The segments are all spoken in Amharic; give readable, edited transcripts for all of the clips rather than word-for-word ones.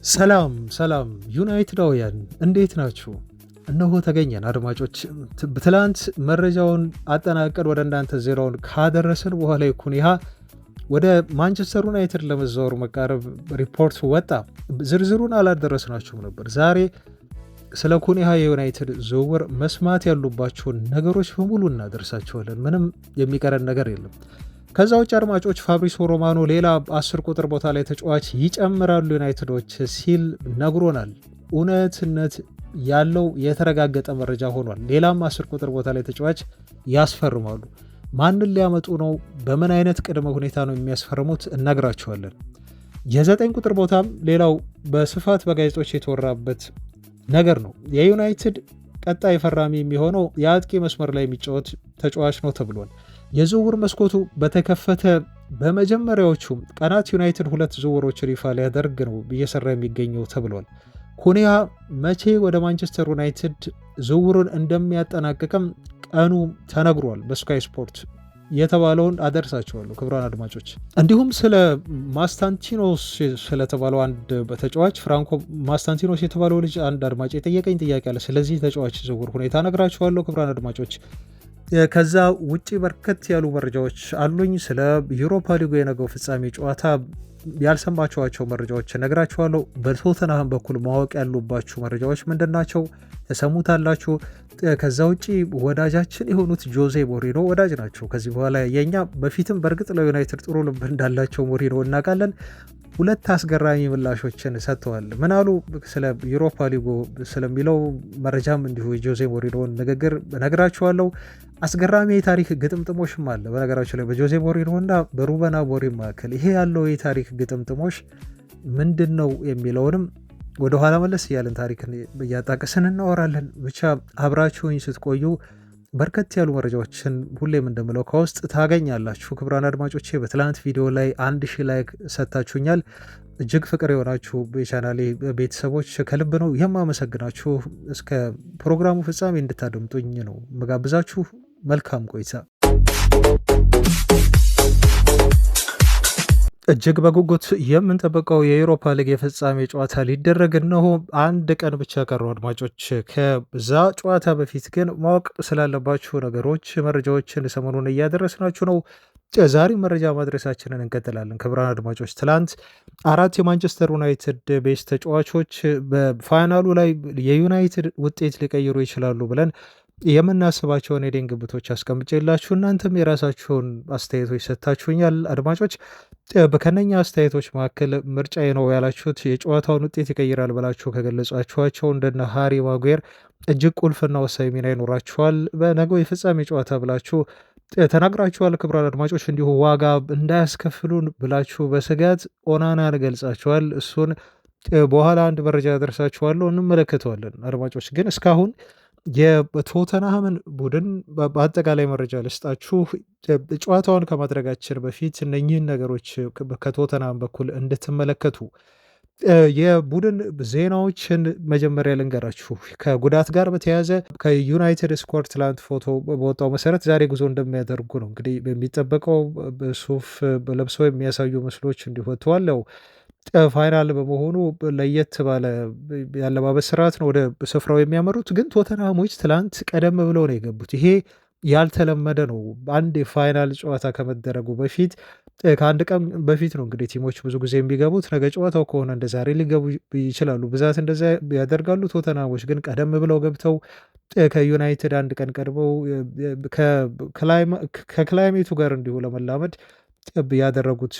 ሰላም ዩናይትዳውያን እንዴት ናችሁ? እነሆ ተገኘን አድማጮች። ትላንት መረጃውን አጠናቀን ወደ እናንተ ዜናውን ካደረስን በኋላ ኩኒሃ ወደ ማንቸስተር ዩናይትድ ለመዛወሩ መቃረብ ሪፖርት ወጣ። ዝርዝሩን አላደረስናችሁም ነበር። ዛሬ ስለ ኩኒሃ የዩናይትድ ዝውውር መስማት ያሉባቸውን ነገሮች በሙሉ እናደርሳቸዋለን። ምንም የሚቀረን ነገር የለም። ከዛ ውጭ አድማጮች ፋብሪሶ ሮማኖ ሌላ 10 ቁጥር ቦታ ላይ ተጫዋች ይጨምራሉ ዩናይትዶች ሲል ነግሮናል። እውነትነት ያለው የተረጋገጠ መረጃ ሆኗል። ሌላም 10 ቁጥር ቦታ ላይ ተጫዋች ያስፈርማሉ። ማንን ሊያመጡ ነው? በምን አይነት ቅድመ ሁኔታ ነው የሚያስፈርሙት? እነግራችኋለን። የ9 ቁጥር ቦታም ሌላው በስፋት በጋዜጦች የተወራበት ነገር ነው። የዩናይትድ ቀጣይ ፈራሚ የሚሆነው የአጥቂ መስመር ላይ የሚጫወት ተጫዋች ነው ተብሏል። የዝውውር መስኮቱ በተከፈተ በመጀመሪያዎቹ ቀናት ዩናይትድ 2 ዝውውሮችን ይፋ ሊያደርግ ነው እየሰራ የሚገኘው ተብሏል። ኩኒሃ መቼ ወደ ማንቸስተር ዩናይትድ ዝውውሩን እንደሚያጠናቅቅም ቀኑ ተነግሯል። በስካይ ስፖርት የተባለውን አደርሳቸዋለሁ ክቡራን አድማጮች። እንዲሁም ስለ ማስታንቲኖስ ስለተባለው አንድ ተጫዋች ፍራንኮ ማስታንቲኖስ የተባለው ልጅ አንድ አድማጭ የጠየቀኝ ጥያቄ አለ። ስለዚህ ተጫዋች ዝውውር ሁኔታ ነግራቸዋለሁ ክቡራን አድማጮች። ከዛ ውጪ በርከት ያሉ መረጃዎች አሉኝ። ስለ ዩሮፓ ሊጉ የነገው ፍጻሜ ጨዋታ ያልሰማችኋቸው መረጃዎች ነግራችኋለሁ። በቶተንሃም በኩል ማወቅ ያሉባችሁ መረጃዎች ምንድናቸው? ተሰሙታላችሁ። ከዛ ውጪ ወዳጃችን የሆኑት ጆዜ ሞሪኖ ወዳጅ ናቸው ከዚህ በኋላ የኛ። በፊትም በእርግጥ ለዩናይትድ ጥሩ ልብ እንዳላቸው ሞሪኖ እናውቃለን። 2 አስገራሚ ምላሾችን ሰጥተዋል። ምን አሉ? ስለ ዩሮፓ ሊጉ ስለሚለው መረጃም እንዲሁ የጆዜ ሞሪኖን ንግግር ነግራችኋለሁ። አስገራሚ የታሪክ ግጥምጥሞሽም አለ በነገራችሁ ላይ በጆዜ ሞሪኖ እና በሩበን አሞሪም መካከል። ይሄ ያለው የታሪክ ግጥምጥሞሽ ምንድን ነው የሚለውንም ወደኋላ መለስ እያለን ታሪክን እያጣቀስን እናወራለን። ብቻ አብራችሁኝ ስትቆዩ በርከት ያሉ መረጃዎችን ሁሌም እንደምለው ከውስጥ ታገኛላችሁ። ክቡራን አድማጮቼ በትላንት ቪዲዮ ላይ 1000 ላይክ ሰጥታችሁኛል። እጅግ ፍቅር የሆናችሁ የቻናሌ ቤተሰቦች ከልብ ነው የማመሰግናችሁ። እስከ ፕሮግራሙ ፍጻሜ እንድታደምጡኝ ነው መጋብዛችሁ። መልካም ቆይታ። እጅግ በጉጉት የምንጠብቀው የዩሮፓ ሊግ የፍጻሜ ጨዋታ ሊደረግ እነሆ አንድ ቀን ብቻ ቀሩ አድማጮች። ከዛ ጨዋታ በፊት ግን ማወቅ ስላለባችሁ ነገሮች መረጃዎችን ሰሞኑን እያደረስናችሁ ነው። ዛሬ መረጃ ማድረሳችንን እንቀጥላለን። ክቡራን አድማጮች ትላንት 4 የማንቸስተር ዩናይትድ ቤስ ተጫዋቾች በፋይናሉ ላይ የዩናይትድ ውጤት ሊቀይሩ ይችላሉ ብለን የምናስባቸውን የዴን ግብቶች አስቀምጬላችሁ እናንተም የራሳችሁን አስተያየቶች ሰጥታችሁኛል። አድማጮች በከነኛ አስተያየቶች መካከል ምርጫዬ ነው ያላችሁት የጨዋታውን ውጤት ይቀይራል ብላችሁ ከገለጻችኋቸው እንደነ ሃሪ ማጉዌር እጅግ ቁልፍና ወሳኝ ሚና ይኖራችኋል በነገው የፍጻሜ ጨዋታ ብላችሁ ተናግራችኋል። ክቡራን አድማጮች እንዲሁ ዋጋ እንዳያስከፍሉን ብላችሁ በስጋት ኦናናን ገልጻችኋል። እሱን በኋላ አንድ መረጃ ያደርሳችኋለሁ፣ እንመለከተዋለን። አድማጮች ግን እስካሁን የቶተንሃምን ቡድን በአጠቃላይ መረጃ ልስጣችሁ። ጨዋታውን ከማድረጋችን በፊት እነኚህን ነገሮች ከቶተንሃም በኩል እንድትመለከቱ የቡድን ዜናዎችን መጀመሪያ ልንገራችሁ። ከጉዳት ጋር በተያያዘ ከዩናይትድ ስኮትላንድ ፎቶ በወጣው መሰረት ዛሬ ጉዞ እንደሚያደርጉ ነው እንግዲህ የሚጠበቀው። ሱፍ ለብሰው የሚያሳዩ ምስሎች እንዲወጥተዋል። ያው ፋይናል በመሆኑ ለየት ባለ ያለባበስ ስርዓት ነው ወደ ስፍራው የሚያመሩት። ግን ቶተንሃሞች ትላንት ቀደም ብለው ነው የገቡት። ይሄ ያልተለመደ ነው። አንድ የፋይናል ጨዋታ ከመደረጉ በፊት ከአንድ ቀን በፊት ነው እንግዲህ ቲሞች ብዙ ጊዜ የሚገቡት። ነገ ጨዋታው ከሆነ እንደ ዛሬ ሊገቡ ይችላሉ። ብዛት እንደዛ ያደርጋሉ። ቶተንሃሞች ግን ቀደም ብለው ገብተው ከዩናይትድ አንድ ቀን ቀድመው ከክላይሜቱ ጋር እንዲሁ ለመላመድ ያደረጉት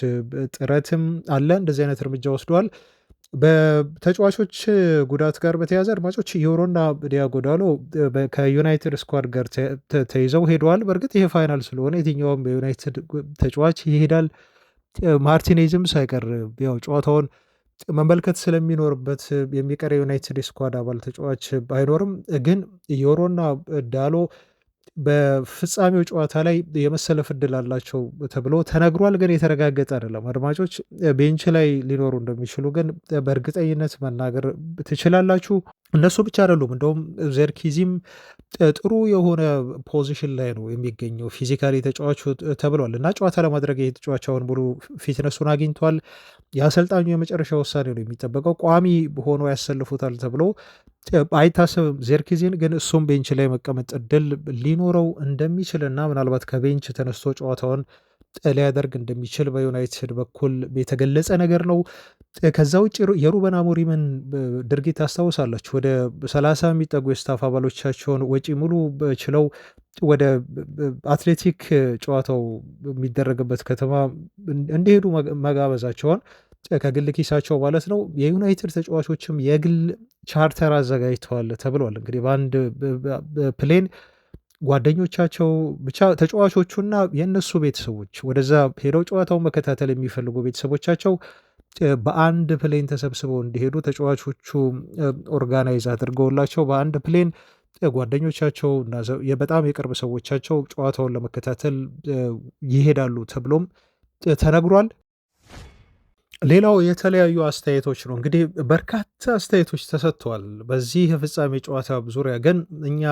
ጥረትም አለ። እንደዚህ አይነት እርምጃ ወስደዋል። በተጫዋቾች ጉዳት ጋር በተያያዘ አድማጮች ዮሮና ዲያጎ ዳሎ ከዩናይትድ ስኳድ ጋር ተይዘው ሄደዋል። በእርግጥ ይሄ ፋይናል ስለሆነ የትኛውም በዩናይትድ ተጫዋች ይሄዳል። ማርቲኔዝም ሳይቀር ያው ጨዋታውን መመልከት ስለሚኖርበት የሚቀር የዩናይትድ ስኳድ አባል ተጫዋች አይኖርም። ግን ዮሮና ዳሎ በፍጻሜው ጨዋታ ላይ የመሰለፍ እድል አላቸው ተብሎ ተነግሯል። ግን የተረጋገጠ አይደለም። አድማጮች ቤንች ላይ ሊኖሩ እንደሚችሉ ግን በእርግጠኝነት መናገር ትችላላችሁ። እነሱ ብቻ አይደሉም። እንደውም ዘርኪዚም ጥሩ የሆነ ፖዚሽን ላይ ነው የሚገኘው ፊዚካሊ ተጫዋቹ ተብሏል እና ጨዋታ ለማድረግ ይህ ተጫዋች አሁን ሙሉ ፊትነሱን አግኝቷል። የአሰልጣኙ የመጨረሻ ውሳኔ ነው የሚጠበቀው። ቋሚ ሆኖ ያሰልፉታል ተብሎ አይታሰብም ዜርኪዚን፣ ግን እሱም ቤንች ላይ መቀመጥ እድል ሊኖረው እንደሚችልና ምናልባት ከቤንች ተነስቶ ጨዋታውን ሊያደርግ እንደሚችል በዩናይትድ በኩል የተገለጸ ነገር ነው። ከዛ ውጭ የሩበን አሞሪምን ድርጊት ታስታውሳላችሁ። ወደ 30 የሚጠጉ የስታፍ አባሎቻቸውን ወጪ ሙሉ ችለው ወደ አትሌቲክ ጨዋታው የሚደረግበት ከተማ እንዲሄዱ መጋበዛቸውን ከግል ኪሳቸው ማለት ነው። የዩናይትድ ተጫዋቾችም የግል ቻርተር አዘጋጅተዋል ተብሏል። እንግዲህ በአንድ ፕሌን ጓደኞቻቸው ብቻ ተጫዋቾቹና የእነሱ ቤተሰቦች ወደዛ ሄደው ጨዋታውን መከታተል የሚፈልጉ ቤተሰቦቻቸው በአንድ ፕሌን ተሰብስበው እንዲሄዱ ተጫዋቾቹ ኦርጋናይዝ አድርገውላቸው በአንድ ፕሌን ጓደኞቻቸው እና በጣም የቅርብ ሰዎቻቸው ጨዋታውን ለመከታተል ይሄዳሉ ተብሎም ተነግሯል። ሌላው የተለያዩ አስተያየቶች ነው። እንግዲህ በርካታ አስተያየቶች ተሰጥተዋል በዚህ የፍጻሜ ጨዋታ ዙሪያ። ግን እኛ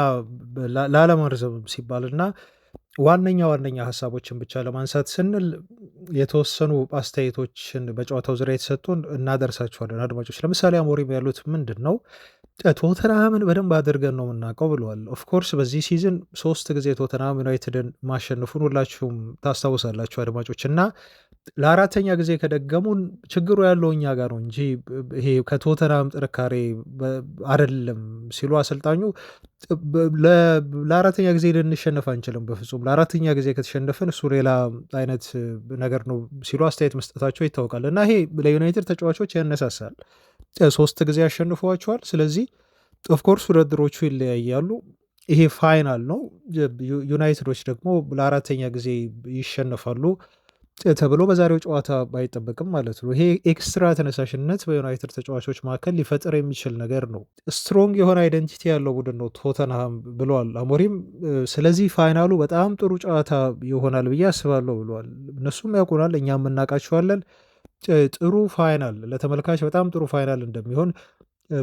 ላለማርዘም ሲባልና ዋነኛ ሀሳቦችን ብቻ ለማንሳት ስንል የተወሰኑ አስተያየቶችን በጨዋታው ዙሪያ የተሰጡን እናደርሳቸዋለን አድማጮች። ለምሳሌ አሞሪም ያሉት ምንድን ነው? ቶተንሃምን በደንብ አድርገን ነው የምናውቀው ብለዋል። ኦፍኮርስ በዚህ ሲዝን 3 ጊዜ ቶተንሃም ዩናይትድን ማሸነፉን ሁላችሁም ታስታውሳላችሁ አድማጮች እና ለአራተኛ ጊዜ ከደገሙን ችግሩ ያለው እኛ ጋር ነው እንጂ ይሄ ከቶተንሃም ጥንካሬ አይደለም ሲሉ አሰልጣኙ ለአራተኛ ጊዜ ልንሸነፍ አንችልም በፍጹም፣ ለአራተኛ ጊዜ ከተሸነፍን እሱ ሌላ አይነት ነገር ነው ሲሉ አስተያየት መስጠታቸው ይታወቃል። እና ይሄ ለዩናይትድ ተጫዋቾች ያነሳሳል። 3 ጊዜ ያሸንፈዋቸዋል። ስለዚህ ኦፍኮርስ ውድድሮቹ ይለያያሉ። ይሄ ፋይናል ነው። ዩናይትዶች ደግሞ ለአራተኛ ጊዜ ይሸነፋሉ ተብሎ በዛሬው ጨዋታ ባይጠበቅም ማለት ነው። ይሄ ኤክስትራ ተነሳሽነት በዩናይትድ ተጫዋቾች መካከል ሊፈጥር የሚችል ነገር ነው። ስትሮንግ የሆነ አይደንቲቲ ያለው ቡድን ነው ቶተንሃም ብለዋል አሞሪም። ስለዚህ ፋይናሉ በጣም ጥሩ ጨዋታ ይሆናል ብዬ አስባለሁ ብለዋል። እነሱም ያውቁናል፣ እኛም እናውቃቸዋለን። ጥሩ ፋይናል ለተመልካች በጣም ጥሩ ፋይናል እንደሚሆን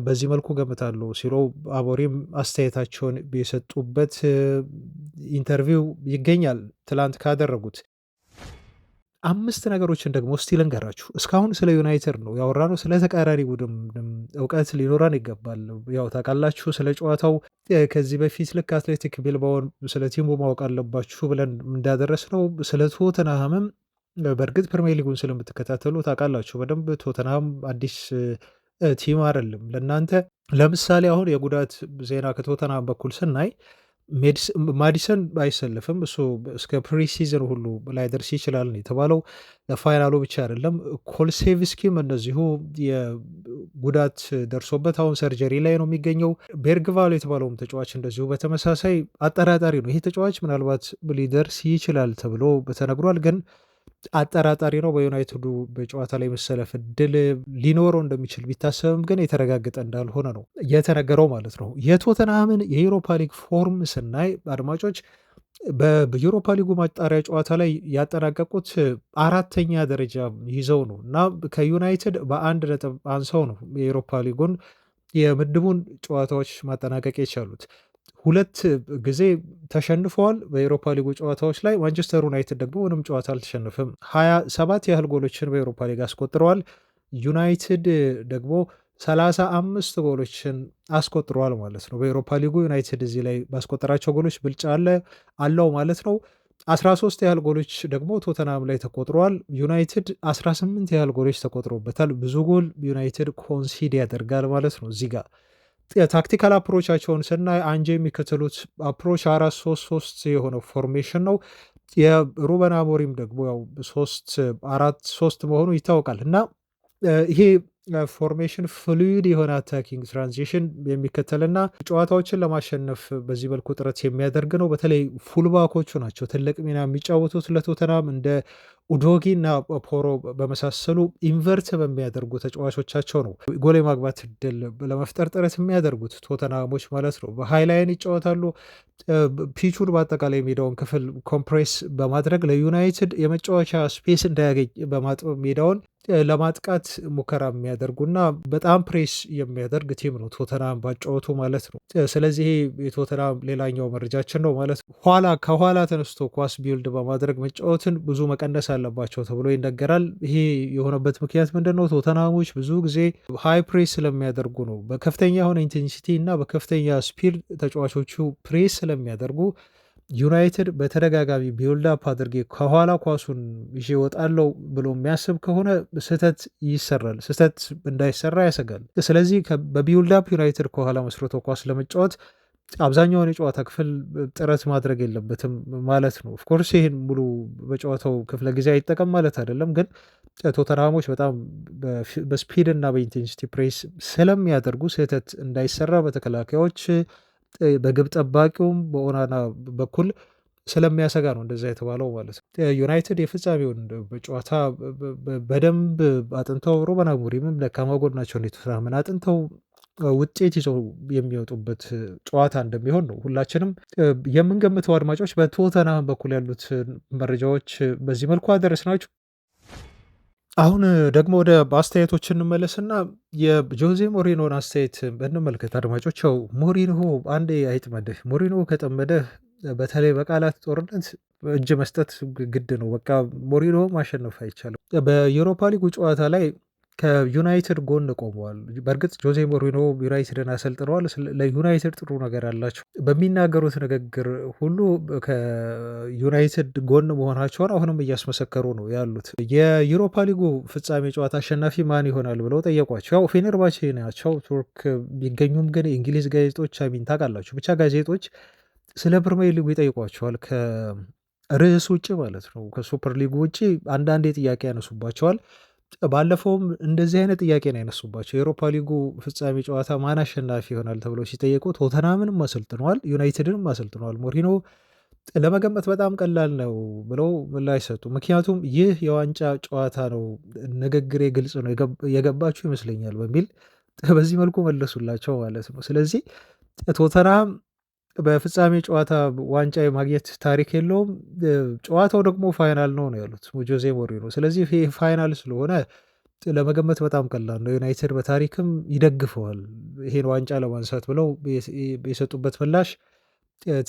በዚህ መልኩ ገምታለሁ ሲሉ አሞሪም አስተያየታቸውን የሰጡበት ኢንተርቪው ይገኛል ትላንት ካደረጉት። 5 ነገሮችን ደግሞ እስቲ ልንገራችሁ። እስካሁን ስለ ዩናይትድ ነው ያወራነው፣ ስለ ተቃራኒ ቡድን እውቀት ሊኖረን ይገባል። ያው ታውቃላችሁ ስለ ጨዋታው ከዚህ በፊት ልክ አትሌቲክ ቢልባውን ስለ ቲሙ ማወቅ አለባችሁ ብለን እንዳደረስ ነው ስለ ቶተንሃምም በእርግጥ ፕሪሚየር ሊጉን ስለምትከታተሉ ታውቃላችሁ በደንብ ቶተንሃም አዲስ ቲም አይደለም ለእናንተ። ለምሳሌ አሁን የጉዳት ዜና ከቶተንሃም በኩል ስናይ ማዲሰን አይሰልፍም፣ እሱ እስከ ፕሪሲዝን ሁሉ ላይደርስ ይችላል የተባለው። ለፋይናሉ ብቻ አይደለም ኮልሴቭስኪም እንደዚሁ የጉዳት ደርሶበት አሁን ሰርጀሪ ላይ ነው የሚገኘው። ቤርግቫል የተባለውም ተጫዋች እንደዚሁ በተመሳሳይ አጠራጣሪ ነው። ይሄ ተጫዋች ምናልባት ሊደርስ ይችላል ተብሎ ተነግሯል፣ ግን አጠራጣሪ ነው። በዩናይትዱ በጨዋታ ላይ መሰለፍ እድል ሊኖረው እንደሚችል ቢታሰብም ግን የተረጋገጠ እንዳልሆነ ነው የተነገረው ማለት ነው። የቶተንሃምን የዩሮፓ ሊግ ፎርም ስናይ አድማጮች በዩሮፓ ሊጉ ማጣሪያ ጨዋታ ላይ ያጠናቀቁት 4ኛ ደረጃ ይዘው ነው እና ከዩናይትድ በ1 ነጥብ አንሰው ነው የዩሮፓ ሊጉን የምድቡን ጨዋታዎች ማጠናቀቅ የቻሉት። 2 ጊዜ ተሸንፈዋል በኤሮፓ ሊጉ ጨዋታዎች ላይ። ማንቸስተር ዩናይትድ ደግሞ ምንም ጨዋታ አልተሸነፈም። 27 ያህል ጎሎችን በኤሮፓ ሊግ አስቆጥረዋል። ዩናይትድ ደግሞ 35 ጎሎችን አስቆጥረዋል ማለት ነው። በኤሮፓ ሊጉ ዩናይትድ እዚህ ላይ ባስቆጠራቸው ጎሎች ብልጫ አለው ማለት ነው። 13 ያህል ጎሎች ደግሞ ቶተናም ላይ ተቆጥረዋል። ዩናይትድ 18 ያህል ጎሎች ተቆጥሮበታል። ብዙ ጎል ዩናይትድ ኮንሲድ ያደርጋል ማለት ነው እዚህ ጋር ታክቲካል አፕሮቻቸውን ስናይ አንጀ የሚከተሉት አፕሮች 4-3-3 የሆነ ፎርሜሽን ነው። የሩበን አሞሪም ደግሞ ያው 3-4-3 መሆኑ ይታወቃል እና ይሄ ፎርሜሽን ፍሉይድ የሆነ አታኪንግ ትራንዚሽን የሚከተልና ጨዋታዎችን ለማሸነፍ በዚህ መልኩ ጥረት የሚያደርግ ነው። በተለይ ፉልባኮቹ ናቸው ትልቅ ሚና የሚጫወቱት ለቶተናም እንደ ኡዶጊ እና ፖሮ በመሳሰሉ ኢንቨርት በሚያደርጉ ተጫዋቾቻቸው ነው ጎል የማግባት እድል ለመፍጠር ጥረት የሚያደርጉት ቶተናሞች ማለት ነው። በሃይላይን ይጫወታሉ። ፒቹን በአጠቃላይ ሜዳውን ክፍል ኮምፕሬስ በማድረግ ለዩናይትድ የመጫወቻ ስፔስ እንዳያገኝ በማጥበብ ሜዳውን ለማጥቃት ሙከራ የሚያደርጉና በጣም ፕሬስ የሚያደርግ ቲም ነው ቶተናም ባጫወቱ ማለት ነው። ስለዚህ የቶተናም ሌላኛው መረጃችን ነው ማለት ነው። ከኋላ ተነስቶ ኳስ ቢልድ በማድረግ መጫወትን ብዙ መቀነስ አለባቸው ተብሎ ይነገራል። ይሄ የሆነበት ምክንያት ምንድን ነው? ቶተናሞች ብዙ ጊዜ ሃይ ፕሬስ ስለሚያደርጉ ነው። በከፍተኛ የሆነ ኢንቴንሲቲ እና በከፍተኛ ስፒድ ተጫዋቾቹ ፕሬስ ስለሚያደርጉ ዩናይትድ በተደጋጋሚ ቢውልዳፕ አድርጌ ከኋላ ኳሱን ይዤ እወጣለሁ ብሎ የሚያስብ ከሆነ ስህተት ይሰራል። ስህተት እንዳይሰራ ያሰጋል። ስለዚህ በቢውልዳፕ ዩናይትድ ከኋላ መስርቶ ኳስ ለመጫወት አብዛኛውን የጨዋታ ክፍል ጥረት ማድረግ የለበትም ማለት ነው። ኦፍኮርስ ይህን ሙሉ በጨዋታው ክፍለ ጊዜ አይጠቀም ማለት አይደለም፣ ግን ቶተንሃሞች በጣም በስፒድ እና በኢንቴንሲቲ ፕሬስ ስለሚያደርጉ ስህተት እንዳይሰራ በተከላካዮች በግብ ጠባቂውም በኦናና በኩል ስለሚያሰጋ ነው እንደዛ የተባለው ማለት ነው። ዩናይትድ የፍጻሜውን በጨዋታ በደንብ አጥንተው ሩበን አሞሪምም ደካማ ጎናቸውን ቶተንሃምን አጥንተው ውጤት ይዘው የሚወጡበት ጨዋታ እንደሚሆን ነው ሁላችንም የምንገምተው። አድማጮች በቶተንሃም በኩል ያሉት መረጃዎች በዚህ መልኩ አደረስናችሁ። አሁን ደግሞ ወደ አስተያየቶች እንመለስና የጆዜ ሞሪኖን አስተያየት እንመልከት አድማጮች። ያው ሞሪኖ አንዴ አይጥመድህ። ሞሪኖ ከጠመደህ በተለይ በቃላት ጦርነት እጅ መስጠት ግድ ነው። በቃ ሞሪኖ ማሸነፍ አይቻልም። በዩሮፓ ሊጉ ጨዋታ ላይ ከዩናይትድ ጎን ቆመዋል። በእርግጥ ጆዜ ሞሪኖ ዩናይትድን አሰልጥነዋል። ለዩናይትድ ጥሩ ነገር አላቸው። በሚናገሩት ንግግር ሁሉ ከዩናይትድ ጎን መሆናቸውን አሁንም እያስመሰከሩ ነው ያሉት። የዩሮፓ ሊጉ ፍጻሜ ጨዋታ አሸናፊ ማን ይሆናል ብለው ጠየቋቸው። ያው ፌኔርባቼ ናቸው ቱርክ ቢገኙም ግን የእንግሊዝ ጋዜጦች ታውቃላችሁ፣ ብቻ ጋዜጦች ስለ ፕሪሚየር ሊጉ ይጠይቋቸዋል። ከርዕስ ውጭ ማለት ነው፣ ከሱፐር ሊጉ ውጭ አንዳንዴ ጥያቄ ያነሱባቸዋል። ባለፈውም እንደዚህ አይነት ጥያቄ ነው ያነሱባቸው። የአውሮፓ ሊጉ ፍጻሜ ጨዋታ ማን አሸናፊ ይሆናል ተብለው ሲጠየቁ ቶተናምንም አሰልጥነዋል፣ ዩናይትድንም አሰልጥነዋል። ሞሪኖ ለመገመት በጣም ቀላል ነው ብለው ምላሽ ሰጡ። ምክንያቱም ይህ የዋንጫ ጨዋታ ነው፣ ንግግሬ ግልጽ ነው፣ የገባችሁ ይመስለኛል በሚል በዚህ መልኩ መለሱላቸው ማለት ነው። ስለዚህ ቶተናም በፍጻሜ ጨዋታ ዋንጫ የማግኘት ታሪክ የለውም፣ ጨዋታው ደግሞ ፋይናል ነው ያሉት ጆዜ ሞሪኖ። ስለዚህ ይሄ ፋይናል ስለሆነ ለመገመት በጣም ቀላል ነው። ዩናይትድ በታሪክም ይደግፈዋል ይሄን ዋንጫ ለማንሳት ብለው የሰጡበት ምላሽ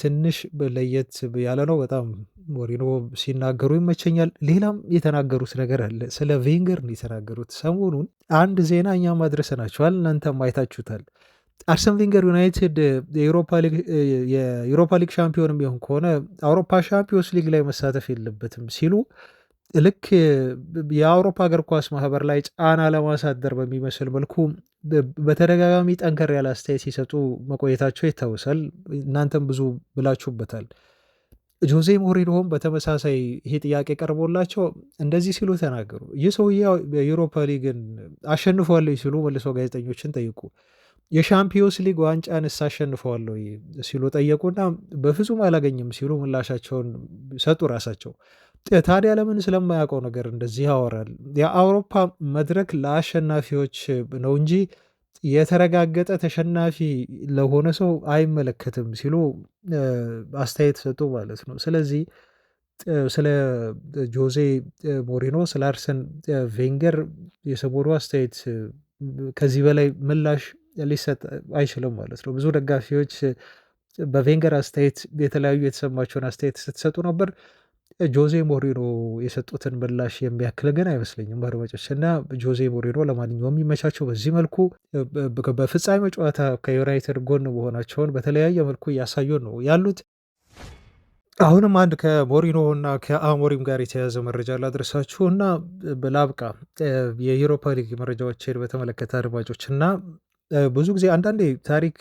ትንሽ ለየት ያለ ነው። በጣም ሞሪኖ ሲናገሩ ይመቸኛል። ሌላም የተናገሩት ነገር አለ። ስለ ቬንገር ነው የተናገሩት። ሰሞኑን አንድ ዜና እኛም አድርሰናችኋል፣ እናንተም አይታችሁታል። አርሰን ቬንገር ዩናይትድ የዩሮፓ ሊግ ሻምፒዮን የሚሆን ከሆነ አውሮፓ ሻምፒዮንስ ሊግ ላይ መሳተፍ የለበትም ሲሉ ልክ የአውሮፓ እግር ኳስ ማህበር ላይ ጫና ለማሳደር በሚመስል መልኩ በተደጋጋሚ ጠንከር ያለ አስተያየት ሲሰጡ መቆየታቸው ይታወሳል። እናንተም ብዙ ብላችሁበታል። ጆዜ ሞሪኖም በተመሳሳይ ይሄ ጥያቄ ቀርቦላቸው እንደዚህ ሲሉ ተናገሩ። ይህ ሰውዬ የዩሮፓ ሊግን አሸንፏለሁ ሲሉ መልሰው ጋዜጠኞችን ጠይቁ። የሻምፒዮንስ ሊግ ዋንጫንስ አሸንፈዋለሁ ሲሉ ጠየቁና በፍጹም አላገኝም ሲሉ ምላሻቸውን ሰጡ ራሳቸው። ታዲያ ለምን ስለማያውቀው ነገር እንደዚህ ያወራል? የአውሮፓ መድረክ ለአሸናፊዎች ነው እንጂ የተረጋገጠ ተሸናፊ ለሆነ ሰው አይመለከትም ሲሉ አስተያየት ሰጡ ማለት ነው። ስለዚህ ስለ ጆዜ ሞሪኖ ስለ አርሰን ቬንገር የሰሞኑ አስተያየት ከዚህ በላይ ምላሽ ሊሰጥ አይችልም ማለት ነው። ብዙ ደጋፊዎች በቬንገር አስተያየት የተለያዩ የተሰማቸውን አስተያየት ስትሰጡ ነበር። ጆዜ ሞሪኖ የሰጡትን ምላሽ የሚያክል ግን አይመስለኝም አድማጮች። እና ጆዜ ሞሪኖ ለማንኛውም የሚመቻቸው በዚህ መልኩ በፍጻሜ ጨዋታ ከዩናይትድ ጎን መሆናቸውን በተለያየ መልኩ እያሳዩ ነው ያሉት። አሁንም አንድ ከሞሪኖ እና ከአሞሪም ጋር የተያዘ መረጃ ላድረሳችሁ እና ላብቃ። የዩሮፓ ሊግ መረጃዎችን በተመለከተ አድማጮች እና ብዙ ጊዜ አንዳንዴ ታሪክ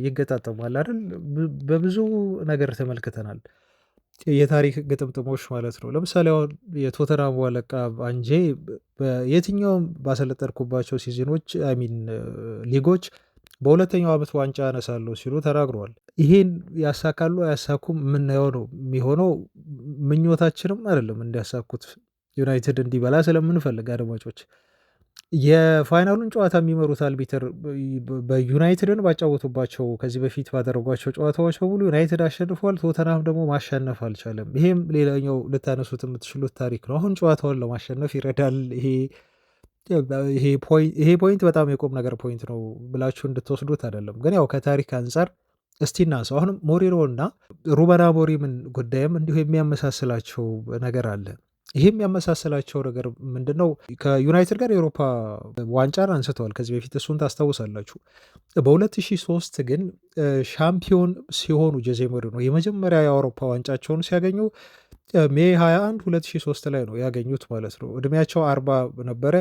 ይገጣጠማል አይደል? በብዙ ነገር ተመልክተናል። የታሪክ ግጥምጥሞች ማለት ነው። ለምሳሌ አሁን የቶተናሙ አለቃ አንጄ የትኛውም ባሰለጠንኩባቸው ሲዝኖች ሊጎች በሁለተኛው ዓመት ዋንጫ ያነሳለሁ ሲሉ ተናግረዋል። ይሄን ያሳካሉ አያሳኩም የምናየው ነው የሚሆነው። ምኞታችንም አይደለም እንዲያሳኩት ዩናይትድ እንዲበላ ስለምንፈልግ አድማጮች። የፋይናሉን ጨዋታ የሚመሩት አልቢተር በዩናይትድን ባጫወቱባቸው ከዚህ በፊት ባደረጓቸው ጨዋታዎች በሙሉ ዩናይትድ አሸንፏል። ቶተናም ደግሞ ማሸነፍ አልቻለም። ይሄም ሌላኛው ልታነሱት የምትችሉት ታሪክ ነው። አሁን ጨዋታውን ለማሸነፍ ይረዳል ይሄ ይሄ ፖይንት በጣም የቁም ነገር ፖይንት ነው ብላችሁ እንድትወስዱት አይደለም፣ ግን ያው ከታሪክ አንጻር እስቲ እናንሳው። አሁንም ሞሪኖ እና ሩበን አሞሪምን ጉዳይም እንዲሁ የሚያመሳስላቸው ነገር አለ። ይህ የሚያመሳስላቸው ነገር ምንድነው? ከዩናይትድ ጋር የአውሮፓ ዋንጫን አንስተዋል ከዚህ በፊት፣ እሱን ታስታውሳላችሁ። በ2003 ግን ሻምፒዮን ሲሆኑ ጆዜ ሞሪኖ የመጀመሪያ የአውሮፓ ዋንጫቸውን ሲያገኙ ሜይ 21 2003 ላይ ነው ያገኙት ማለት ነው። እድሜያቸው 40 ነበረ።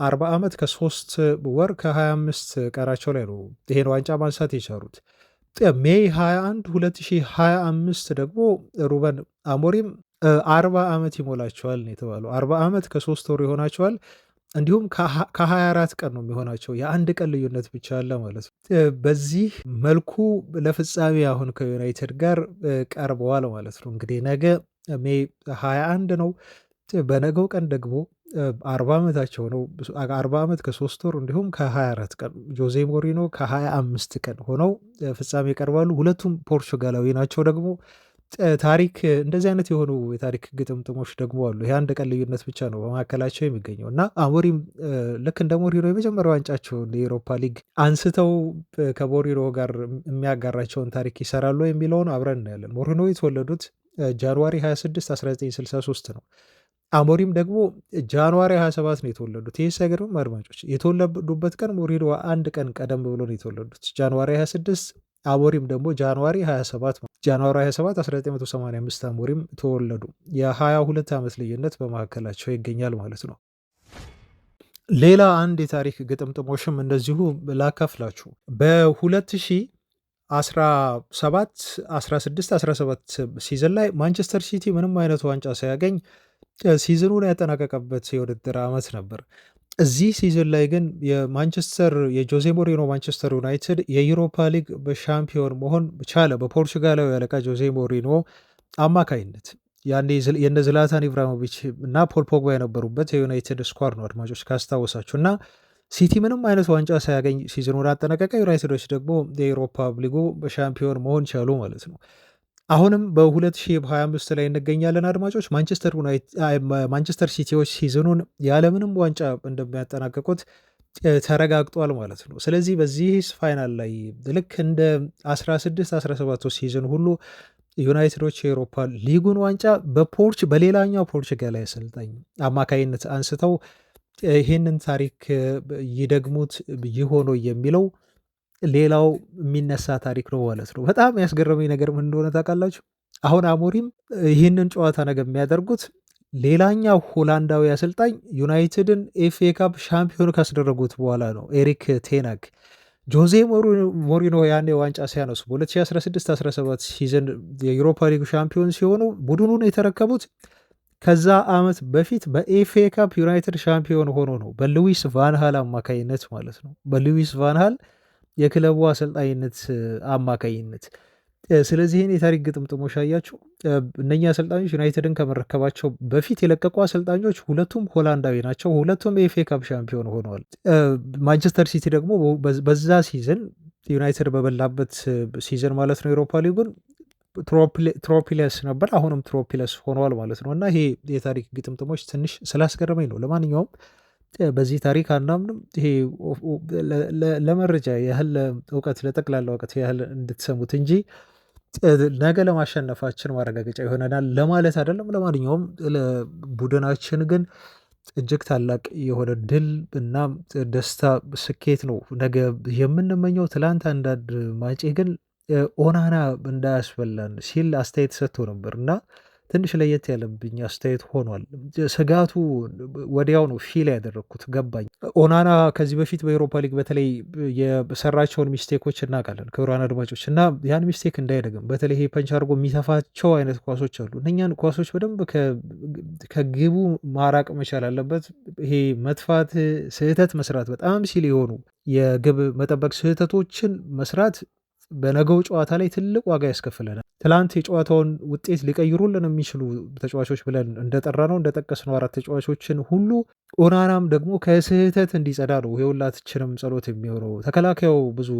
40 ዓመት ከ3 ወር ከ25 ቀናቸው ላይ ነው ይሄን ዋንጫ ማንሳት የቻሉት። ሜይ 21 2025 ደግሞ ሩበን አሞሪም 40 ዓመት ይሞላቸዋል ነው የተባለው። 40 ዓመት ከ3 ወር ይሆናቸዋል። እንዲሁም ከ24 ቀን ነው የሚሆናቸው። የአንድ ቀን ልዩነት ብቻ አለ ማለት ነው። በዚህ መልኩ ለፍጻሜ አሁን ከዩናይትድ ጋር ቀርበዋል ማለት ነው። እንግዲህ ነገ ሜይ 21 ነው። በነገው ቀን ደግሞ 40 ዓመታቸው ነው። 40 ዓመት ከ3 ወር እንዲሁም ከ24 ቀን ጆዜ ሞሪኖ ከ25 ቀን ሆነው ፍጻሜ ይቀርባሉ። ሁለቱም ፖርቹጋላዊ ናቸው። ደግሞ ታሪክ እንደዚህ አይነት የሆኑ የታሪክ ግጥምጥሞች ደግሞ አሉ። ይህ አንድ ቀን ልዩነት ብቻ ነው በመካከላቸው የሚገኘው እና አሞሪም ልክ እንደ ሞሪኖ የመጀመሪያ ዋንጫቸውን የኤሮፓ ሊግ አንስተው ከሞሪኖ ጋር የሚያጋራቸውን ታሪክ ይሰራሉ የሚለውን አብረን እናያለን። ሞሪኖ የተወለዱት ጃንዋሪ 26 1963 ነው። አሞሪም ደግሞ ጃንዋሪ 27 ነው የተወለዱት። ይህ ሳይገርም አድማጮች የተወለዱበት ቀን ሞሪኖ አንድ ቀን ቀደም ብሎ ነው የተወለዱት ጃንዋሪ 26፣ አሞሪም ደግሞ ጃንዋሪ 27 ነው። ጃንዋሪ 27 1985 አሞሪም ተወለዱ። የ22 ዓመት ልዩነት በመካከላቸው ይገኛል ማለት ነው። ሌላ አንድ የታሪክ ግጥምጥሞሽም እንደዚሁ ላካፍላችሁ። በ2017 16 17 ሲዝን ላይ ማንቸስተር ሲቲ ምንም አይነት ዋንጫ ሳያገኝ ሲዝኑን ያጠናቀቀበት የውድድር ዓመት ነበር። እዚህ ሲዝን ላይ ግን የጆዜ ሞሪኖ ማንቸስተር ዩናይትድ የዩሮፓ ሊግ በሻምፒዮን መሆን ቻለ በፖርቹጋላዊ አለቃ ጆዜ ሞሪኖ አማካይነት። ያኔ የነ ዝላታን ኢብራሂሞቪች እና ፖል ፖግባ የነበሩበት የዩናይትድ ስኳድ ነው አድማጮች ካስታወሳችሁ። እና ሲቲ ምንም አይነት ዋንጫ ሳያገኝ ሲዝኑን አጠናቀቀ። ዩናይትዶች ደግሞ የዩሮፓ ሊጉ በሻምፒዮን መሆን ቻሉ ማለት ነው። አሁንም በ2025 ላይ እንገኛለን አድማጮች። ማንቸስተር ሲቲዎች ሲዝኑን ያለምንም ዋንጫ እንደሚያጠናቀቁት ተረጋግጧል ማለት ነው። ስለዚህ በዚህ ፋይናል ላይ ልክ እንደ 16-17 ሲዝን ሁሉ ዩናይትዶች የአውሮፓ ሊጉን ዋንጫ በሌላኛው ፖርቹጋላዊ አሰልጣኝ አማካይነት አንስተው ይህንን ታሪክ ይደግሙት ይሆኖ የሚለው ሌላው የሚነሳ ታሪክ ነው ማለት ነው። በጣም ያስገረመኝ ነገር ምን እንደሆነ ታውቃላችሁ? አሁን አሞሪም ይህንን ጨዋታ ነገር የሚያደርጉት ሌላኛው ሆላንዳዊ አሰልጣኝ ዩናይትድን ኤፍኤ ካፕ ሻምፒዮን ካስደረጉት በኋላ ነው። ኤሪክ ቴናግ ጆዜ ሞሪኖ ያኔ ዋንጫ ሲያነሱ በ2016-17 ሲዝን የዩሮፓ ሊግ ሻምፒዮን ሲሆኑ ቡድኑን የተረከቡት ከዛ ዓመት በፊት በኤፍኤ ካፕ ዩናይትድ ሻምፒዮን ሆኖ ነው፣ በሉዊስ ቫንሃል አማካይነት ማለት ነው። በሉዊስ ቫንሃል የክለቡ አሰልጣኝነት አማካይነት። ስለዚህ ይህን የታሪክ ግጥምጥሞሽ አያችሁ። እነኛ አሰልጣኞች ዩናይትድን ከመረከባቸው በፊት የለቀቁ አሰልጣኞች ሁለቱም ሆላንዳዊ ናቸው። ሁለቱም የኤፍኤ ካፕ ሻምፒዮን ሆነዋል። ማንቸስተር ሲቲ ደግሞ በዛ ሲዝን ዩናይትድ በበላበት ሲዝን ማለት ነው የአውሮፓ ሊጉን ትሮፒለስ ነበር። አሁንም ትሮፒለስ ሆነዋል ማለት ነው። እና ይሄ የታሪክ ግጥምጥሞች ትንሽ ስላስገረመኝ ነው። ለማንኛውም በዚህ ታሪክ አናምንም። ይሄ ለመረጃ ያህል እውቀት፣ ለጠቅላላ እውቀት ያህል እንድትሰሙት እንጂ ነገ ለማሸነፋችን ማረጋገጫ ይሆነናል ለማለት አይደለም። ለማንኛውም ለቡድናችን ግን እጅግ ታላቅ የሆነ ድል እና ደስታ፣ ስኬት ነው ነገ የምንመኘው። ትላንት አንዳንድ ማጬ ግን ኦናና እንዳያስበላን ሲል አስተያየት ሰጥቶ ነበር እና ትንሽ ለየት ያለብኝ አስተያየት ሆኗል። ስጋቱ ወዲያው ነው ፊል ያደረግኩት፣ ገባኝ። ኦናና ከዚህ በፊት በኤሮፓ ሊግ በተለይ የሰራቸውን ሚስቴኮች እናውቃለን ክቡራን አድማጮች፣ እና ያን ሚስቴክ እንዳይደግም በተለይ ይሄ ፐንች አድርጎ የሚተፋቸው አይነት ኳሶች አሉ። እነኛን ኳሶች በደንብ ከግቡ ማራቅ መቻል አለበት። ይሄ መጥፋት፣ ስህተት መስራት፣ በጣም ሲል የሆኑ የግብ መጠበቅ ስህተቶችን መስራት በነገው ጨዋታ ላይ ትልቅ ዋጋ ያስከፍለናል። ትላንት የጨዋታውን ውጤት ሊቀይሩልን የሚችሉ ተጫዋቾች ብለን እንደጠቀስነው 4 ተጫዋቾችን ሁሉ ኦናናም ደግሞ ከስህተት እንዲጸዳ ነው የሁላችንም ጸሎት የሚሆነው። ተከላካዩ ብዙ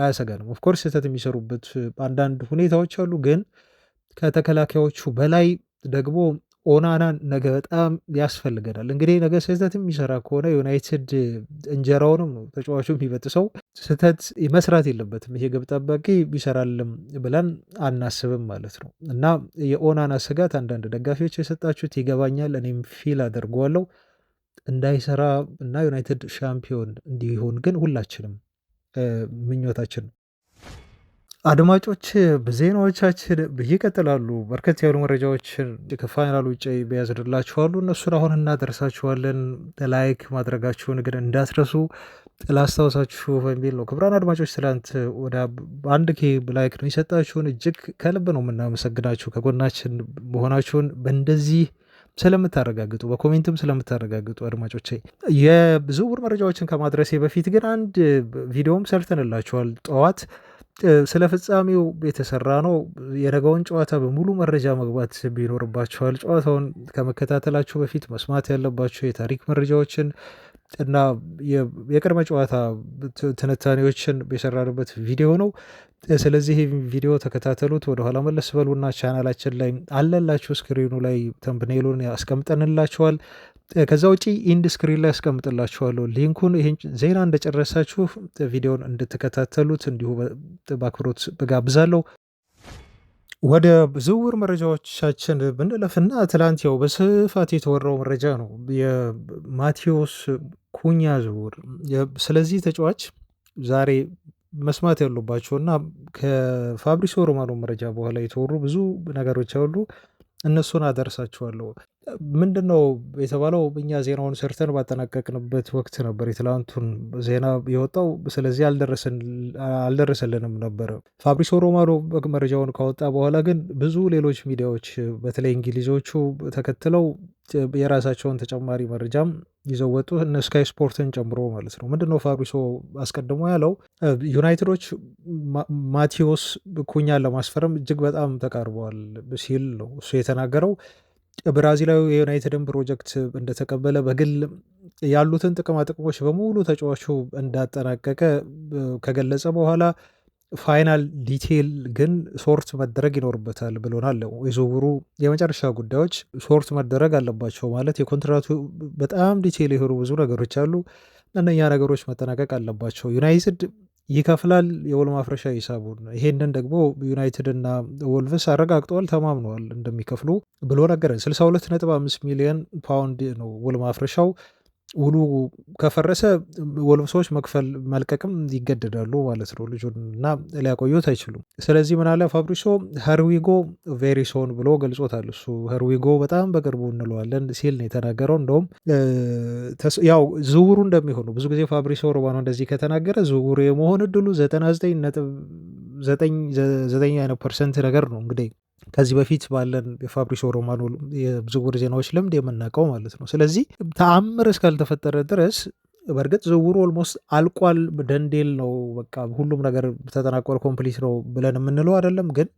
አያሰጋንም። ኦፍኮርስ ስህተት የሚሰሩበት አንዳንድ ሁኔታዎች አሉ፣ ግን ከተከላካዮቹ በላይ ደግሞ ኦናናን ነገ በጣም ያስፈልገናል። እንግዲህ ነገ ስህተት የሚሰራ ከሆነ ዩናይትድ እንጀራውንም ነው ተጫዋቹ የሚበጥሰው። ስህተት መስራት የለበትም ይሄ ግብ ጠባቂ ይሰራልም ብለን አናስብም ማለት ነው። እና የኦናና ስጋት አንዳንድ ደጋፊዎች የሰጣችሁት ይገባኛል፣ እኔም ፊል አደርገዋለሁ። እንዳይሰራ እና ዩናይትድ ሻምፒዮን እንዲሆን ግን ሁላችንም ምኞታችን ነው። አድማጮች ዜናዎቻችን ይቀጥላሉ። በርከት ያሉ መረጃዎችን ከፋይናል ውጭ ቢያዝድላችኋሉ እነሱን አሁን እናደርሳችኋለን። ላይክ ማድረጋችሁን ግን እንዳትረሱ ላስታውሳችሁ በሚል ነው። ክቡራን አድማጮች ትላንት ወደ 1K ላይክ ነው የሰጣችሁን፣ እጅግ ከልብ ነው የምናመሰግናችሁ። ከጎናችን መሆናችሁን በእንደዚህ ስለምታረጋግጡ በኮሜንትም ስለምታረጋግጡ አድማጮች፣ የዝውውር መረጃዎችን ከማድረሴ በፊት ግን አንድ ቪዲዮም ሰርተንላችኋል ጠዋት ስለ ፍጻሜው የተሰራ ነው። የነገውን ጨዋታ በሙሉ መረጃ መግባት ቢኖርባችኋል ጨዋታውን ከመከታተላችሁ በፊት መስማት ያለባችሁ የታሪክ መረጃዎችን እና የቅድመ ጨዋታ ትንታኔዎችን የሰራንበት ቪዲዮ ነው። ስለዚህ ቪዲዮ ተከታተሉት። ወደኋላ መለስ በሉና ቻናላችን ላይ አለላችሁ፣ ስክሪኑ ላይ ተምብኔሉን ያስቀምጠንላችኋል። ከዛ ውጪ ኢንድ ስክሪን ላይ ያስቀምጥላችኋለሁ ሊንኩን። ይህን ዜና እንደጨረሳችሁ ቪዲዮን እንድትከታተሉት እንዲሁ በአክብሮት ብጋብዛለሁ። ወደ ዝውውር መረጃዎቻችን ብንለፍና ትላንት ያው በስፋት የተወራው መረጃ ነው የማቴዎስ ኩኛ ዝውውር። ስለዚህ ተጫዋች ዛሬ መስማት ያሉባቸውና ከፋብሪሲዮ ሮማኖ መረጃ በኋላ የተወሩ ብዙ ነገሮች አሉ። እነሱን አደርሳችኋለሁ። ምንድነው የተባለው? እኛ ዜናውን ሰርተን ባጠናቀቅንበት ወቅት ነበር የትላንቱን ዜና የወጣው። ስለዚህ አልደረሰልንም ነበረ። ፋብሪሲዮ ሮማኖ መረጃውን ካወጣ በኋላ ግን ብዙ ሌሎች ሚዲያዎች በተለይ እንግሊዞቹ ተከትለው የራሳቸውን ተጨማሪ መረጃም ይዘው ወጡ፣ እነ ስካይ ስፖርትን ጨምሮ ማለት ነው። ምንድነው ፋብሪሲዮ አስቀድሞ ያለው? ዩናይትዶች ማቴዎስ ኩኛን ለማስፈረም እጅግ በጣም ተቃርበዋል ሲል ነው እሱ የተናገረው። ብራዚላዊ የዩናይትድን ፕሮጀክት እንደተቀበለ በግል ያሉትን ጥቅማጥቅሞች በሙሉ ተጫዋቹ እንዳጠናቀቀ ከገለጸ በኋላ ፋይናል ዲቴይል ግን ሶርት መደረግ ይኖርበታል ብሎናል። የዝውውሩ የመጨረሻ ጉዳዮች ሶርት መደረግ አለባቸው ማለት የኮንትራቱ በጣም ዲቴይል የሆኑ ብዙ ነገሮች አሉ። እነኛ ነገሮች መጠናቀቅ አለባቸው። ዩናይትድ ይከፍላል የውል ማፍረሻ ሂሳቡን። ይሄንን ደግሞ ዩናይትድ እና ወልቭስ አረጋግጠዋል፣ ተማምነዋል እንደሚከፍሉ ብሎ ነገረን። 62.5 ሚሊዮን ፓውንድ ነው ውል ማፍረሻው። ውሉ ከፈረሰ ወልቭሶች መክፈል መልቀቅም ይገደዳሉ ማለት ነው ልጁን እና ሊያቆዩት አይችሉም። ስለዚህ ምን አለ ፋብሪሲዮ ሄርዊጎ ቬሪሶን ብሎ ገልጾታል። እሱ ሄርዊጎ በጣም በቅርቡ እንለዋለን ሲል ነው የተናገረው። እንደውም ያው ዝውውሩ እንደሚሆኑ ብዙ ጊዜ ፋብሪሲዮ ሮማኖ እንደዚህ ከተናገረ ዝውውሩ የመሆን እድሉ 99.9% ነገር ነው እንግዲህ ከዚህ በፊት ባለን የፋብሪሲዮ ሮማኖ የዝውውር ዜናዎች ልምድ የምናውቀው ማለት ነው። ስለዚህ ተአምር እስካልተፈጠረ ድረስ በእርግጥ ዝውውሩ ኦልሞስት አልቋል፣ ደንዴል ነው፣ በቃ ሁሉም ነገር ተጠናቋል፣ ኮምፕሊት ነው ብለን የምንለው አይደለም። ግን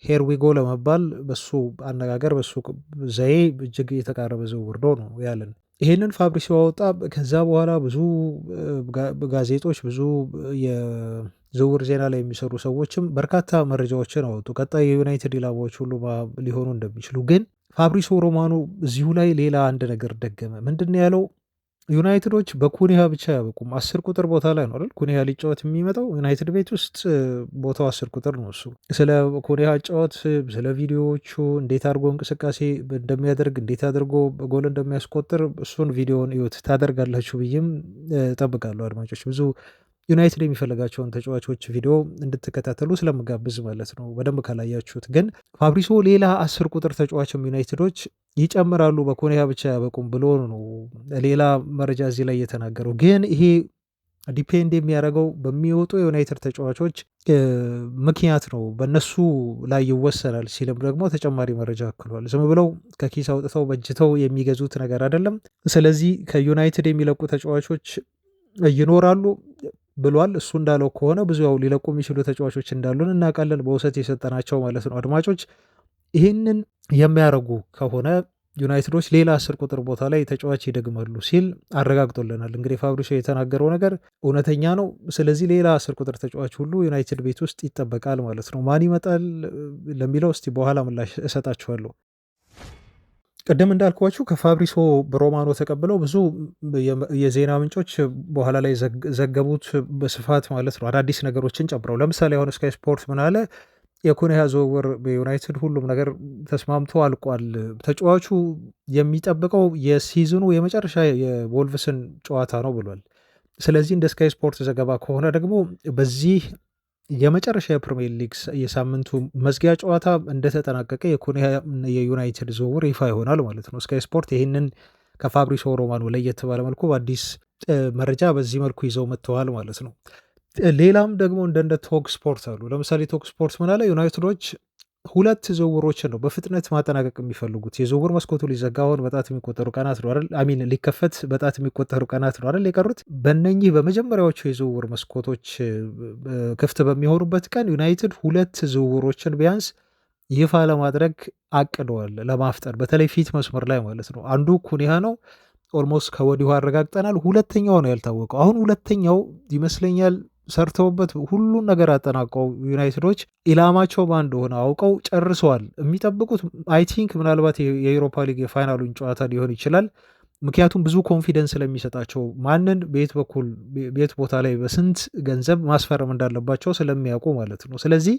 ሄርዊጎ ለመባል በሱ አነጋገር በሱ ዘዬ እጅግ የተቃረበ ዝውውር ነው ያለን። ይህንን ፋብሪሲዮ አወጣ። ከዛ በኋላ ብዙ ጋዜጦች ብዙ የዝውውር ዜና ላይ የሚሰሩ ሰዎችም በርካታ መረጃዎችን አወጡ፣ ቀጣይ የዩናይትድ ኢላማዎች ሁሉ ሊሆኑ እንደሚችሉ። ግን ፋብሪሲዮ ሮማኖ እዚሁ ላይ ሌላ አንድ ነገር ደገመ። ምንድን ነው ያለው? ዩናይትዶች በኩኒያ ብቻ ያበቁም 10 ቁጥር ቦታ ላይ ነው አይደል ኩኒያ ሊጫወት የሚመጣው ዩናይትድ ቤት ውስጥ ቦታው 10 ቁጥር ነው። እሱ ስለ ኩኒያ ጫወት ስለ ቪዲዮዎቹ እንዴት አድርጎ እንቅስቃሴ እንደሚያደርግ እንዴት አድርጎ ጎል እንደሚያስቆጥር እሱን ቪዲዮን ይወት ታደርጋላችሁ ብዬም እጠብቃለሁ። አድማጮች ብዙ ዩናይትድ የሚፈልጋቸውን ተጫዋቾች ቪዲዮ እንድትከታተሉ ስለምጋብዝ ማለት ነው። በደንብ ካላያችሁት ግን ፋብሪሲዮ ሌላ 10 ቁጥር ተጫዋችም ዩናይትዶች ይጨምራሉ በኮኒያ ብቻ ያበቁም ብሎ ነው ሌላ መረጃ እዚህ ላይ የተናገረው። ግን ይሄ ዲፔንድ የሚያደርገው በሚወጡ የዩናይትድ ተጫዋቾች ምክንያት ነው፣ በእነሱ ላይ ይወሰናል ሲልም ደግሞ ተጨማሪ መረጃ አክሏል። ዝም ብለው ከኪስ አውጥተው በጅተው የሚገዙት ነገር አይደለም። ስለዚህ ከዩናይትድ የሚለቁ ተጫዋቾች ይኖራሉ ብሏል። እሱ እንዳለው ከሆነ ብዙ ያው ሊለቁ የሚችሉ ተጫዋቾች እንዳሉን እናውቃለን፣ በውሰት የሰጠናቸው ማለት ነው። አድማጮች ይህንን የሚያደርጉ ከሆነ ዩናይትዶች ሌላ 10 ቁጥር ቦታ ላይ ተጫዋች ይደግማሉ ሲል አረጋግጦልናል። እንግዲህ ፋብሪሲዮ የተናገረው ነገር እውነተኛ ነው። ስለዚህ ሌላ 10 ቁጥር ተጫዋች ሁሉ ዩናይትድ ቤት ውስጥ ይጠበቃል ማለት ነው። ማን ይመጣል ለሚለው እስቲ በኋላ ምላሽ እሰጣችኋለሁ። ቅድም እንዳልኳችሁ ከፋብሪሶ ሮማኖ ተቀብለው ብዙ የዜና ምንጮች በኋላ ላይ ዘገቡት በስፋት ማለት ነው፣ አዳዲስ ነገሮችን ጨምረው። ለምሳሌ አሁን ስካይ ስፖርት ምን አለ? የኩኒያ ዝውውር በዩናይትድ ሁሉም ነገር ተስማምቶ አልቋል። ተጫዋቹ የሚጠብቀው የሲዝኑ የመጨረሻ የወልቭስን ጨዋታ ነው ብሏል። ስለዚህ እንደ ስካይ ስፖርት ዘገባ ከሆነ ደግሞ በዚህ የመጨረሻ የፕሪሚየር ሊግ የሳምንቱ መዝጊያ ጨዋታ እንደተጠናቀቀ የኩኒያ የዩናይትድ ዝውውር ይፋ ይሆናል ማለት ነው። ስካይ ስፖርት ይህንን ከፋብሪሶ ሮማኖ ለየት ባለ መልኩ በአዲስ መረጃ በዚህ መልኩ ይዘው መጥተዋል ማለት ነው። ሌላም ደግሞ እንደ ቶክ ስፖርት አሉ። ለምሳሌ ቶክ ስፖርት ምን አለ? ዩናይትዶች 2 ዝውውሮችን ነው በፍጥነት ማጠናቀቅ የሚፈልጉት። የዝውውር መስኮቱ ሊዘጋ አሁን በጣት የሚቆጠሩ ቀናት ነው አይደል? አሚን ሊከፈት በጣት የሚቆጠሩ ቀናት ነው አይደል የቀሩት። በእነኚህ በመጀመሪያዎቹ የዝውውር መስኮቶች ክፍት በሚሆኑበት ቀን ዩናይትድ 2 ዝውውሮችን ቢያንስ ይፋ ለማድረግ አቅደዋል፣ ለማፍጠር በተለይ ፊት መስመር ላይ ማለት ነው። አንዱ ኩኒያ ነው፣ ኦልሞስት ከወዲሁ አረጋግጠናል። ሁለተኛው ነው ያልታወቀው። አሁን ሁለተኛው ይመስለኛል ሰርተውበት ሁሉን ነገር አጠናቀው ዩናይትዶች ኢላማቸው ማን እንደሆነ አውቀው ጨርሰዋል። የሚጠብቁት አይ ቲንክ ምናልባት የዩሮፓ ሊግ የፋይናሉን ጨዋታ ሊሆን ይችላል። ምክንያቱም ብዙ ኮንፊደንስ ስለሚሰጣቸው ማንን ቤት ቦታ ላይ በስንት ገንዘብ ማስፈረም እንዳለባቸው ስለሚያውቁ ማለት ነው። ስለዚህ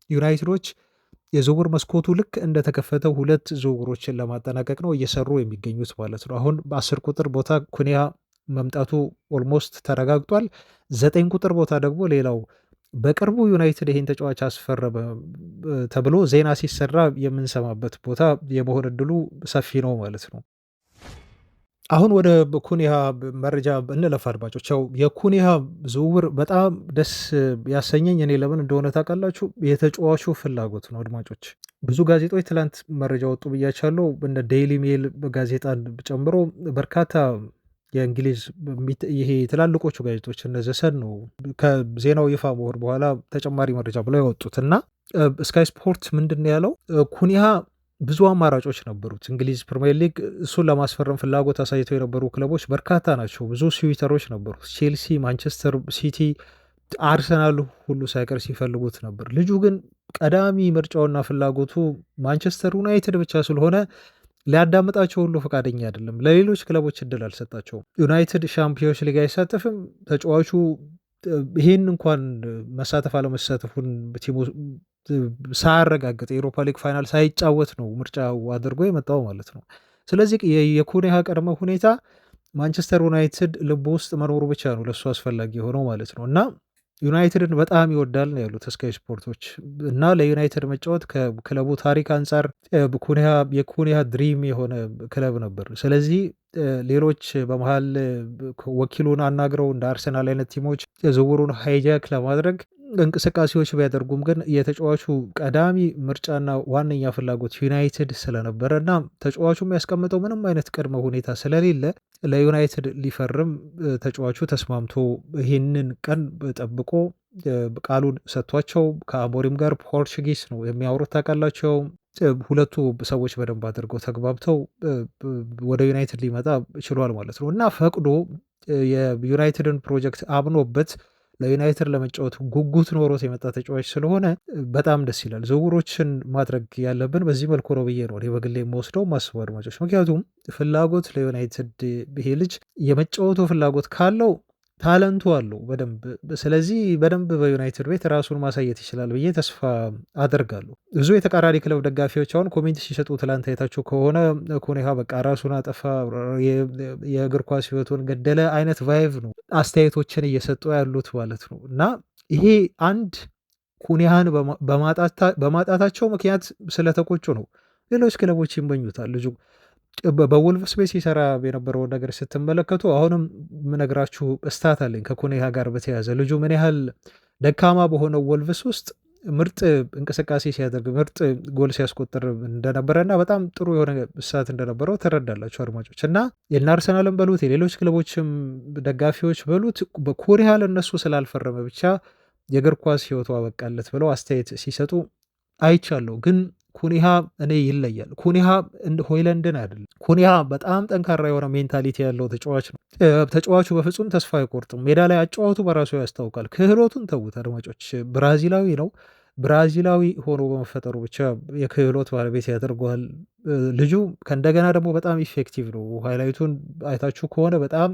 ዩናይትዶች የዝውውር መስኮቱ ልክ እንደተከፈተው 2 ዝውውሮችን ለማጠናቀቅ ነው እየሰሩ የሚገኙት ማለት ነው። አሁን በ10 ቁጥር ቦታ ኩኒያ መምጣቱ ኦልሞስት ተረጋግጧል። 9 ቁጥር ቦታ ደግሞ ሌላው በቅርቡ ዩናይትድ ይህን ተጫዋች አስፈረመ ተብሎ ዜና ሲሰራ የምንሰማበት ቦታ የመሆን እድሉ ሰፊ ነው ማለት ነው። አሁን ወደ ኩኒያ መረጃ እንለፍ አድማጮች። ያው የኩኒያ ዝውውር በጣም ደስ ያሰኘኝ እኔ ለምን እንደሆነ ታውቃላችሁ? የተጫዋቹ ፍላጎት ነው አድማጮች። ብዙ ጋዜጦች ትላንት መረጃ ወጡ ብያቻለው። እንደ ዴይሊ ሜል ጋዜጣን ጨምሮ በርካታ የእንግሊዝ ይሄ ትላልቆቹ ጋዜጦች እነ ዘሰን ነው ከዜናው ይፋ መሆን በኋላ ተጨማሪ መረጃ ብለው ያወጡት እና ስካይ ስፖርት ምንድን ነው ያለው? ኩኒያ ብዙ አማራጮች ነበሩት። እንግሊዝ ፕሪሚየር ሊግ እሱን ለማስፈረም ፍላጎት አሳይተው የነበሩ ክለቦች በርካታ ናቸው። ብዙ ስዊተሮች ነበሩት። ቼልሲ፣ ማንቸስተር ሲቲ፣ አርሰናል ሁሉ ሳይቀር ሲፈልጉት ነበር። ልጁ ግን ቀዳሚ ምርጫውና ፍላጎቱ ማንቸስተር ዩናይትድ ብቻ ስለሆነ ሊያዳምጣቸው ሁሉ ፈቃደኛ አይደለም። ለሌሎች ክለቦች እድል አልሰጣቸውም። ዩናይትድ ሻምፒዮንስ ሊግ አይሳተፍም። ተጫዋቹ ይህን እንኳን መሳተፍ አለመሳተፉን ቲሙ ሳያረጋግጥ የኤሮፓ ሊግ ፋይናል ሳይጫወት ነው ምርጫው አድርጎ የመጣው ማለት ነው። ስለዚህ የኩኒያ ቅድመ ሁኔታ ማንቸስተር ዩናይትድ ልብ ውስጥ መኖሩ ብቻ ነው ለእሱ አስፈላጊ የሆነው ማለት ነው እና ዩናይትድን በጣም ይወዳል ነው ያሉት ስካይ ስፖርቶች። እና ለዩናይትድ መጫወት ከክለቡ ታሪክ አንጻር የኩኒያ ድሪም የሆነ ክለብ ነበር። ስለዚህ ሌሎች በመሀል ወኪሉን አናግረው እንደ አርሰናል አይነት ቲሞች ዝውውሩን ሃይጃክ ለማድረግ እንቅስቃሴዎች ቢያደርጉም ግን የተጫዋቹ ቀዳሚ ምርጫና ዋነኛ ፍላጎት ዩናይትድ ስለነበረ እና ተጫዋቹ የሚያስቀምጠው ምንም አይነት ቅድመ ሁኔታ ስለሌለ ለዩናይትድ ሊፈርም ተጫዋቹ ተስማምቶ ይህንን ቀን ጠብቆ ቃሉን ሰጥቷቸው ከአሞሪም ጋር ፖርቹጊስ ነው የሚያወሩት ታውቃላቸው። ሁለቱ ሰዎች በደንብ አድርገው ተግባብተው ወደ ዩናይትድ ሊመጣ ችሏል ማለት ነው እና ፈቅዶ የዩናይትድን ፕሮጀክት አምኖበት ለዩናይትድ ለመጫወት ጉጉት ኖሮት የመጣ ተጫዋች ስለሆነ በጣም ደስ ይላል። ዝውውሮችን ማድረግ ያለብን በዚህ መልኩ ነው ብዬ ነው በግሌ የምወስደው ማስበው አድማጮች። ምክንያቱም ፍላጎት ለዩናይትድ ይሄ ልጅ የመጫወቱ ፍላጎት ካለው ታለንቱ አለው በደንብ። ስለዚህ በደንብ በዩናይትድ ቤት ራሱን ማሳየት ይችላል ብዬ ተስፋ አደርጋለሁ። ብዙ የተቃራኒ ክለብ ደጋፊዎች አሁን ኮሜንት ሲሰጡ ትላንት አይታችሁ ከሆነ ኩኒያ በቃ ራሱን አጠፋ፣ የእግር ኳስ ሕይወቱን ገደለ አይነት ቫይቭ ነው አስተያየቶችን እየሰጡ ያሉት ማለት ነው እና ይሄ አንድ ኩኒያን በማጣታቸው ምክንያት ስለተቆጩ ነው። ሌሎች ክለቦች ይመኙታል ልጁ በወልቭስ ቤት ሲሰራ የነበረውን ነገር ስትመለከቱ አሁንም ምነግራችሁ እስታት አለኝ ከኩኒያ ጋር በተያዘ ልጁ ምን ያህል ደካማ በሆነው ወልቭስ ውስጥ ምርጥ እንቅስቃሴ ሲያደርግ ምርጥ ጎል ሲያስቆጥር እንደነበረ እና በጣም ጥሩ የሆነ እሳት እንደነበረው ተረዳላችሁ አድማጮች። እና የእነ አርሰናልን በሉት የሌሎች ክለቦችም ደጋፊዎች በሉት በኩኒያ ለእነሱ ስላልፈረመ ብቻ የእግር ኳስ ሕይወቱ አበቃለት ብለው አስተያየት ሲሰጡ አይቻለሁ። ግን ኩኒያ እኔ ይለያል። ኩኒያ ሆይለንድን አይደለም። ኩኒያ በጣም ጠንካራ የሆነ ሜንታሊቲ ያለው ተጫዋች ነው። ተጫዋቹ በፍጹም ተስፋ አይቆርጥም። ሜዳ ላይ አጫዋቱ በራሱ ያስታውቃል። ክህሎቱን ተዉት አድማጮች፣ ብራዚላዊ ነው። ብራዚላዊ ሆኖ በመፈጠሩ ብቻ የክህሎት ባለቤት ያደርገዋል። ልጁ ከእንደገና ደግሞ በጣም ኢፌክቲቭ ነው። ሃይላይቱን አይታችሁ ከሆነ በጣም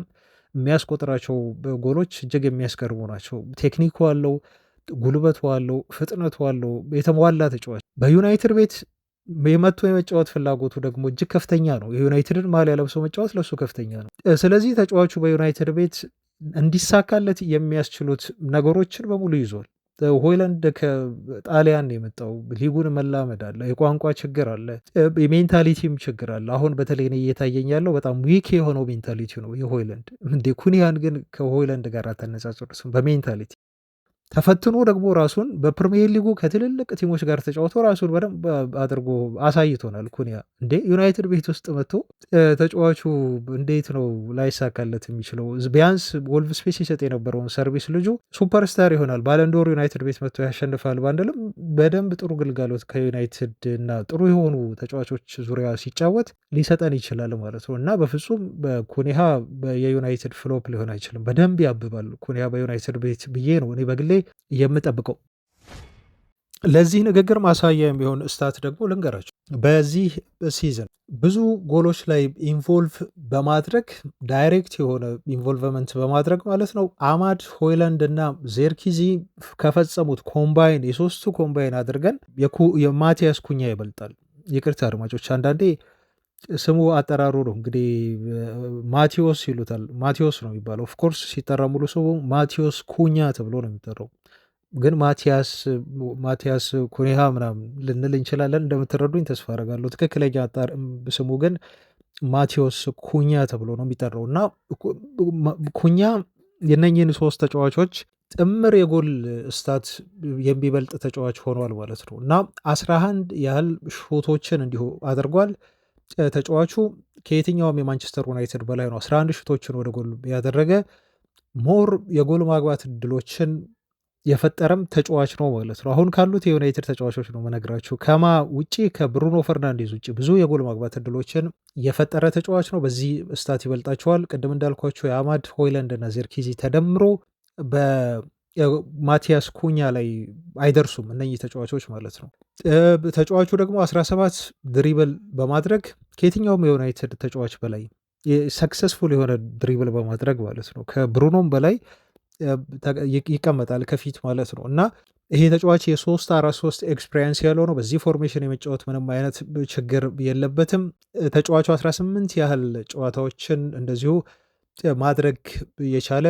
የሚያስቆጥራቸው ጎሎች እጅግ የሚያስገርሙ ናቸው። ቴክኒኩ አለው፣ ጉልበቱ አለው፣ ፍጥነቱ አለው። የተሟላ ተጫዋች በዩናይትድ ቤት የመቶ የመጫወት ፍላጎቱ ደግሞ እጅግ ከፍተኛ ነው። የዩናይትድን ማሊያ ለብሶ መጫወት ለሱ ከፍተኛ ነው። ስለዚህ ተጫዋቹ በዩናይትድ ቤት እንዲሳካለት የሚያስችሉት ነገሮችን በሙሉ ይዟል። ሆይላንድ ከጣሊያን የመጣው ሊጉን መላመድ አለ፣ የቋንቋ ችግር አለ፣ የሜንታሊቲም ችግር አለ። አሁን በተለይ እየታየኝ ያለው በጣም ዊክ የሆነው ሜንታሊቲ ነው የሆይላንድ። እንደ ኩኒያን ግን ከሆይላንድ ጋር አታነጻጽሩትም በሜንታሊቲ ተፈትኖ ደግሞ ራሱን በፕሪሚየር ሊጉ ከትልልቅ ቲሞች ጋር ተጫውቶ ራሱን በደንብ አድርጎ አሳይቶናል። ኩኒያ እንዴ ዩናይትድ ቤት ውስጥ መጥቶ ተጫዋቹ እንዴት ነው ላይሳካለት የሚችለው? ቢያንስ ወልቭ ስፔስ ይሰጥ የነበረውን ሰርቪስ ልጁ ሱፐርስታር ይሆናል፣ ባለንዶር ዩናይትድ ቤት መጥቶ ያሸንፋል ባንልም በደንብ ጥሩ ግልጋሎት ከዩናይትድ እና ጥሩ የሆኑ ተጫዋቾች ዙሪያ ሲጫወት ሊሰጠን ይችላል ማለት ነው። እና በፍጹም በኩኒያ የዩናይትድ ፍሎፕ ሊሆን አይችልም። በደንብ ያብባል ኩኒያ በዩናይትድ ቤት ብዬ ነው እኔ በግሌ የምጠብቀው። ለዚህ ንግግር ማሳያ የሚሆን ስታት ደግሞ ልንገራቸው። በዚህ ሲዝን ብዙ ጎሎች ላይ ኢንቮልቭ በማድረግ ዳይሬክት የሆነ ኢንቮልቭመንት በማድረግ ማለት ነው አማድ፣ ሆይላንድ እና ዜርኪዚ ከፈጸሙት ኮምባይን የሶስቱ ኮምባይን አድርገን የማቲያስ ኩኛ ይበልጣል። ይቅርታ አድማጮች አንዳንዴ ስሙ አጠራሩ ነው እንግዲህ ማቴዎስ ይሉታል። ማቴዎስ ነው የሚባለው። ኦፍኮርስ ሲጠራ ሙሉ ስሙ ማቴዎስ ኩኛ ተብሎ ነው የሚጠራው። ግን ማቲያስ ኩኒሃ ምናምን ልንል እንችላለን። እንደምትረዱኝ ተስፋ አደርጋለሁ። ትክክለኛ ስሙ ግን ማቴዎስ ኩኛ ተብሎ ነው የሚጠራው እና ኩኛ የነኝህን ሶስት ተጫዋቾች ጥምር የጎል ስታት የሚበልጥ ተጫዋች ሆኗል ማለት ነው እና 11 ያህል ሾቶችን እንዲሁ አድርጓል። ተጫዋቹ ከየትኛውም የማንቸስተር ዩናይትድ በላይ ነው 11 ሽቶችን ወደ ጎል ያደረገ ሞር የጎል ማግባት እድሎችን የፈጠረም ተጫዋች ነው ማለት ነው። አሁን ካሉት የዩናይትድ ተጫዋቾች ነው መነግራችሁ። ከማ ውጪ ከብሩኖ ፈርናንዴዝ ውጪ ብዙ የጎል ማግባት እድሎችን የፈጠረ ተጫዋች ነው። በዚህ ስታት ይበልጣቸዋል። ቅድም እንዳልኳቸው የአማድ፣ ሆይላንድ እና ዜርኪዚ ተደምሮ በማቲያስ ኩኛ ላይ አይደርሱም እነኚህ ተጫዋቾች ማለት ነው። ተጫዋቹ ደግሞ 17 ድሪብል በማድረግ ከየትኛውም የዩናይትድ ተጫዋች በላይ ሰክሰስፉል የሆነ ድሪብል በማድረግ ማለት ነው ከብሩኖም በላይ ይቀመጣል ከፊት ማለት ነው። እና ይሄ ተጫዋች የ3-4-3 ኤክስፔሪንስ ያለው ነው። በዚህ ፎርሜሽን የመጫወት ምንም አይነት ችግር የለበትም። ተጫዋቹ 18 ያህል ጨዋታዎችን እንደዚሁ ማድረግ የቻለ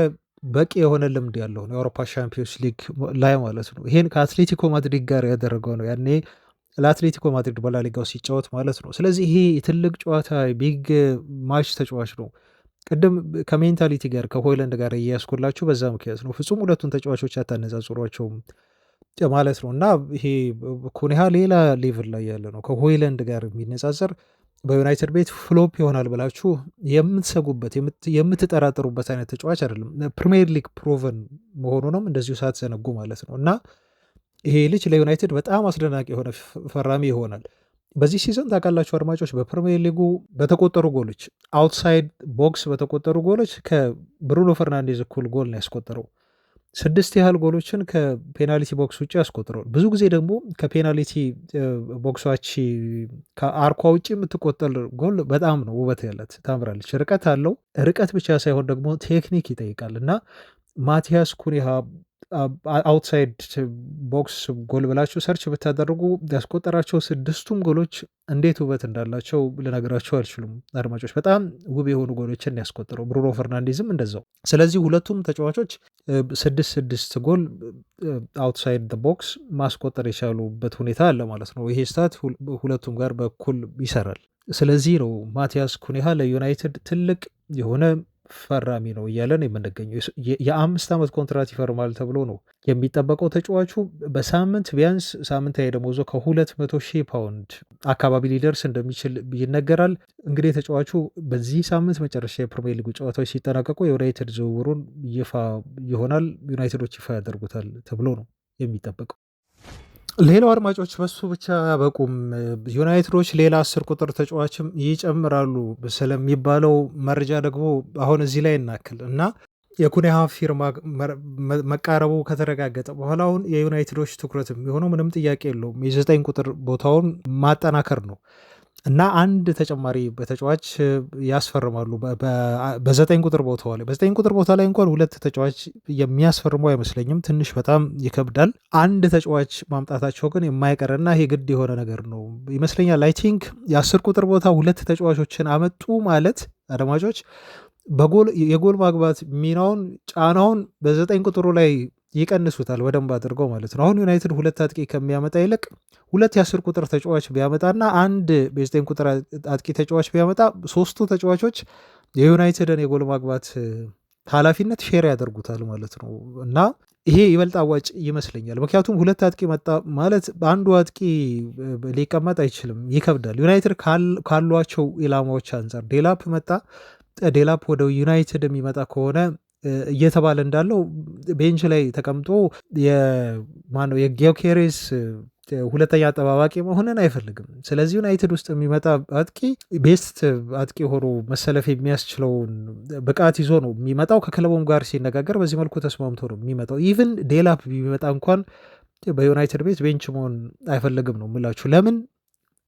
በቂ የሆነ ልምድ ያለው ነው የአውሮፓ ሻምፒዮንስ ሊግ ላይ ማለት ነው። ይሄን ከአትሌቲኮ ማድሪድ ጋር ያደረገው ነው ያኔ ለአትሌቲኮ ማድሪድ በላሊጋው ሲጫወት ማለት ነው። ስለዚህ ይሄ የትልቅ ጨዋታ ቢግ ማች ተጫዋች ነው። ቅድም ከሜንታሊቲ ጋር ከሆይላንድ ጋር እያያስኩላችሁ በዛ ምክንያት ነው። ፍጹም ሁለቱን ተጫዋቾች አታነጻጽሯቸውም ማለት ነው። እና ይሄ ኩኒሃ ሌላ ሌቭል ላይ ያለ ነው ከሆይላንድ ጋር የሚነጻጸር በዩናይትድ ቤት ፍሎፕ ይሆናል ብላችሁ የምትሰጉበት የምትጠራጠሩበት አይነት ተጫዋች አይደለም። ፕሪሚየር ሊግ ፕሮቨን መሆኑንም እንደዚሁ ሳትዘነጉ ማለት ነው። እና ይሄ ልጅ ለዩናይትድ በጣም አስደናቂ የሆነ ፈራሚ ይሆናል። በዚህ ሲዘን ታውቃላችሁ አድማጮች በፕሪሚየር ሊጉ በተቆጠሩ ጎሎች አውትሳይድ ቦክስ በተቆጠሩ ጎሎች ከብሩኖ ፈርናንዴዝ እኩል ጎል ነው ያስቆጠረው። 6 ያህል ጎሎችን ከፔናልቲ ቦክስ ውጭ ያስቆጥረዋል። ብዙ ጊዜ ደግሞ ከፔናልቲ ቦክሷች ከአርኳ ውጭ የምትቆጠር ጎል በጣም ነው ውበት ያላት ታምራለች። ርቀት አለው። ርቀት ብቻ ሳይሆን ደግሞ ቴክኒክ ይጠይቃል እና ማቲያስ ኩኒሃ አውትሳይድ ቦክስ ጎል ብላችሁ ሰርች ብታደርጉ ያስቆጠራቸው 6ቱም ጎሎች እንዴት ውበት እንዳላቸው ልነግራቸው አልችሉም አድማጮች። በጣም ውብ የሆኑ ጎሎችን ያስቆጠረው ብሩኖ ፈርናንዴዝም እንደዛው። ስለዚህ ሁለቱም ተጫዋቾች 6 ጎል አውትሳይድ ቦክስ ማስቆጠር የቻሉበት ሁኔታ አለ ማለት ነው። ይሄ ስታት ሁለቱም ጋር በኩል ይሰራል። ስለዚህ ነው ማቲያስ ኩኒሃ ለዩናይትድ ትልቅ የሆነ ፈራሚ ነው እያለን የምንገኘው። የ5 ዓመት ኮንትራት ይፈርማል ተብሎ ነው የሚጠበቀው። ተጫዋቹ በሳምንት ቢያንስ ሳምንታዊ ደሞዙ ከ200,000 ፓውንድ አካባቢ ሊደርስ እንደሚችል ይነገራል። እንግዲህ ተጫዋቹ በዚህ ሳምንት መጨረሻ የፕሪሚየር ሊጉ ጨዋታዎች ሲጠናቀቁ የዩናይትድ ዝውውሩን ይፋ ይሆናል። ዩናይትዶች ይፋ ያደርጉታል ተብሎ ነው የሚጠበቀው። ሌላው አድማጮች በሱ ብቻ በቁም ዩናይትዶች ሌላ 10 ቁጥር ተጫዋችም ይጨምራሉ ስለሚባለው መረጃ ደግሞ አሁን እዚህ ላይ እናክል እና የኩኒያ ፊርማ መቃረቡ ከተረጋገጠ በኋላ አሁን የዩናይትዶች ትኩረት የሚሆነው ምንም ጥያቄ የለውም የ9 ቁጥር ቦታውን ማጠናከር ነው እና አንድ ተጨማሪ በተጫዋች ያስፈርማሉ በ9 ቁጥር ቦታው ላይ በ9 ቁጥር ቦታ ላይ እንኳን ሁለት ተጫዋች የሚያስፈርሙ አይመስለኝም። ትንሽ በጣም ይከብዳል። አንድ ተጫዋች ማምጣታቸው ግን የማይቀርና ይሄ ግድ የሆነ ነገር ነው ይመስለኛል። አይ ቲንክ የ10 ቁጥር ቦታ ሁለት ተጫዋቾችን አመጡ ማለት አድማጮች የጎል ማግባት ሚናውን ጫናውን በ9 ቁጥሩ ላይ ይቀንሱታል በደንብ አድርገው ማለት ነው። አሁን ዩናይትድ ሁለት አጥቂ ከሚያመጣ ይልቅ ሁለት የ10 ቁጥር ተጫዋች ቢያመጣና አንድ በ9 ቁጥር አጥቂ ተጫዋች ቢያመጣ ሶስቱ ተጫዋቾች የዩናይትድን የጎል ማግባት ኃላፊነት ሼር ያደርጉታል ማለት ነው እና ይሄ ይበልጥ አዋጭ ይመስለኛል። ምክንያቱም ሁለት አጥቂ መጣ ማለት አንዱ አጥቂ ሊቀመጥ አይችልም፣ ይከብዳል። ዩናይትድ ካሏቸው ኢላማዎች አንጻር ዴላፕ መጣ ዴላፕ ወደ ዩናይትድ የሚመጣ ከሆነ እየተባለ እንዳለው ቤንች ላይ ተቀምጦ የማነው የጊዮኬሬስ ሁለተኛ አጠባባቂ መሆንን አይፈልግም። ስለዚህ ዩናይትድ ውስጥ የሚመጣ አጥቂ ቤስት አጥቂ ሆኖ መሰለፍ የሚያስችለውን ብቃት ይዞ ነው የሚመጣው። ከክለቡም ጋር ሲነጋገር በዚህ መልኩ ተስማምቶ ነው የሚመጣው። ኢቭን ዴላፕ ቢመጣ እንኳን በዩናይትድ ቤት ቤንች መሆን አይፈልግም ነው የምላችሁ። ለምን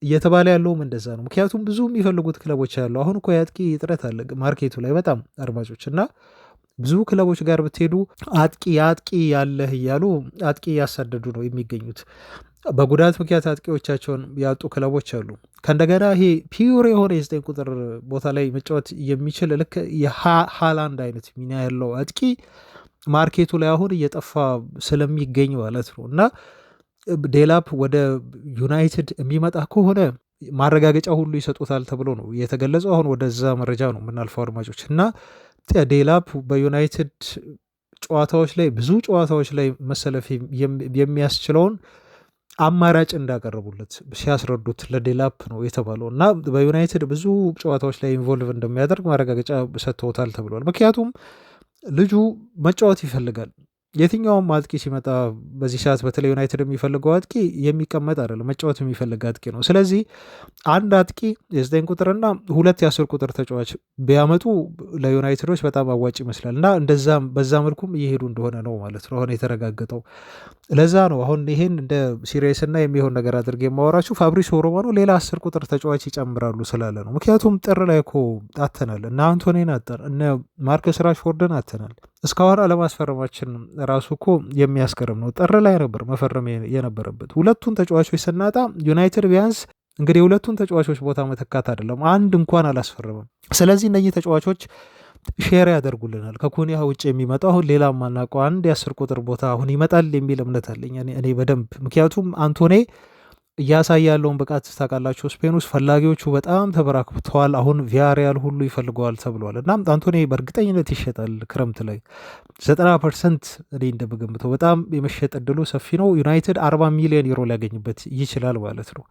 እየተባለ ያለውም እንደዛ ነው። ምክንያቱም ብዙ የሚፈልጉት ክለቦች ያሉ አሁን እኮ የአጥቂ እጥረት አለ ማርኬቱ ላይ በጣም አድማጮች እና ብዙ ክለቦች ጋር ብትሄዱ አጥቂ ያለህ እያሉ አጥቂ እያሳደዱ ነው የሚገኙት። በጉዳት ምክንያት አጥቂዎቻቸውን ያጡ ክለቦች አሉ። ከእንደገና ይሄ ፒውር የሆነ የ9 ቁጥር ቦታ ላይ መጫወት የሚችል ልክ የሃላንድ አይነት ሚና ያለው አጥቂ ማርኬቱ ላይ አሁን እየጠፋ ስለሚገኝ ማለት ነው እና ዴላፕ ወደ ዩናይትድ የሚመጣ ከሆነ ማረጋገጫ ሁሉ ይሰጡታል ተብሎ ነው የተገለጸው። አሁን ወደዛ መረጃ ነው የምናልፈው አድማጮች እና ዴላፕ በዩናይትድ ጨዋታዎች ላይ ብዙ ጨዋታዎች ላይ መሰለፍ የሚያስችለውን አማራጭ እንዳቀረቡለት ሲያስረዱት ለዴላፕ ነው የተባለው እና በዩናይትድ ብዙ ጨዋታዎች ላይ ኢንቮልቭ እንደሚያደርግ ማረጋገጫ ሰጥተውታል ተብሏል። ምክንያቱም ልጁ መጫወት ይፈልጋል። የትኛውም አጥቂ ሲመጣ በዚህ ሰዓት በተለይ ዩናይትድ የሚፈልገው አጥቂ የሚቀመጥ አይደለም፣ መጫወት የሚፈልግ አጥቂ ነው። ስለዚህ አንድ አጥቂ የ9 ቁጥርና ሁለት የ10 ቁጥር ተጫዋች ቢያመጡ ለዩናይትዶች በጣም አዋጭ ይመስላል እና እንደዛም በዛ መልኩም እየሄዱ እንደሆነ ነው ማለት ነው አሁን የተረጋገጠው። ለዛ ነው አሁን ይሄን እንደ ሲሪየስና የሚሆን ነገር አድርጌ የማወራችሁ። ፋብሪሲዮ ሮማኖ ሌላ 10 ቁጥር ተጫዋች ይጨምራሉ ስላለ ነው። ምክንያቱም ጥር ላይ እኮ አተናል እና አንቶኒን አጠር እነ ማርከስ ራሽፎርድን አተናል። እስካሁን አለማስፈረማችን ራሱ እኮ የሚያስገርም ነው። ጥር ላይ ነበር መፈረም የነበረበት። ሁለቱን ተጫዋቾች ስናጣ ዩናይትድ ቢያንስ እንግዲህ የሁለቱን ተጫዋቾች ቦታ መተካት አይደለም አንድ እንኳን አላስፈረመም። ስለዚህ እነዚህ ተጫዋቾች ሼር ያደርጉልናል። ከኩኒያ ውጭ የሚመጣው አሁን ሌላ ማናውቀው አንድ የ10 ቁጥር ቦታ አሁን ይመጣል የሚል እምነት አለኝ እኔ በደንብ። ምክንያቱም አንቶኔ እያሳየ ያለውን ብቃት ታውቃላችሁ። ስፔን ውስጥ ፈላጊዎቹ በጣም ተበራክተዋል። አሁን ቪያሪያል ሁሉ ይፈልገዋል ተብሏል እና አንቶኒ በእርግጠኝነት ይሸጣል ክረምት ላይ 90% እኔ እንደምገምተው በጣም የመሸጥ እድሉ ሰፊ ነው። ዩናይትድ 40 ሚሊዮን ዩሮ ሊያገኝበት ይችላል ማለት ነው።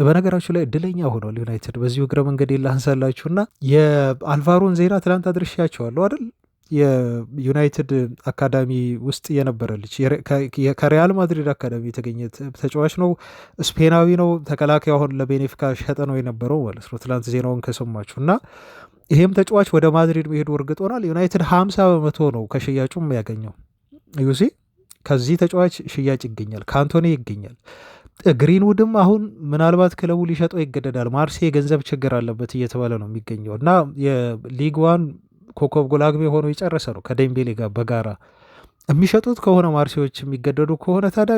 በነገራችሁ ላይ እድለኛ ሆኗል ዩናይትድ። በዚሁ እግረ መንገድ ላንሳላችሁና የአልቫሮን ዜና ትናንት አድርሻቸዋለሁ አይደል? የዩናይትድ አካዳሚ ውስጥ የነበረ ልጅ ከሪያል ማድሪድ አካዳሚ የተገኘ ተጫዋች ነው። ስፔናዊ ነው። ተከላካይ አሁን ለቤኔፊካ ሸጠ ነው የነበረው ማለት ነው ትላንት ዜናውን ከሰማችሁ እና ይሄም ተጫዋች ወደ ማድሪድ መሄዱ እርግጥ ሆኗል። ዩናይትድ 50% ነው ከሽያጩም ያገኘው። ዩሲ ከዚህ ተጫዋች ሽያጭ ይገኛል፣ ከአንቶኒ ይገኛል። ግሪንውድም አሁን ምናልባት ክለቡ ሊሸጠው ይገደዳል። ማርሴ የገንዘብ ችግር አለበት እየተባለ ነው የሚገኘው እና የሊግ ዋን ኮከብ ጎል አግቢ ሆኖ የጨረሰ ነው ከዴምቤሌ ጋር በጋራ የሚሸጡት ከሆነ ማርሴዎች የሚገደዱ ከሆነ ታዲያ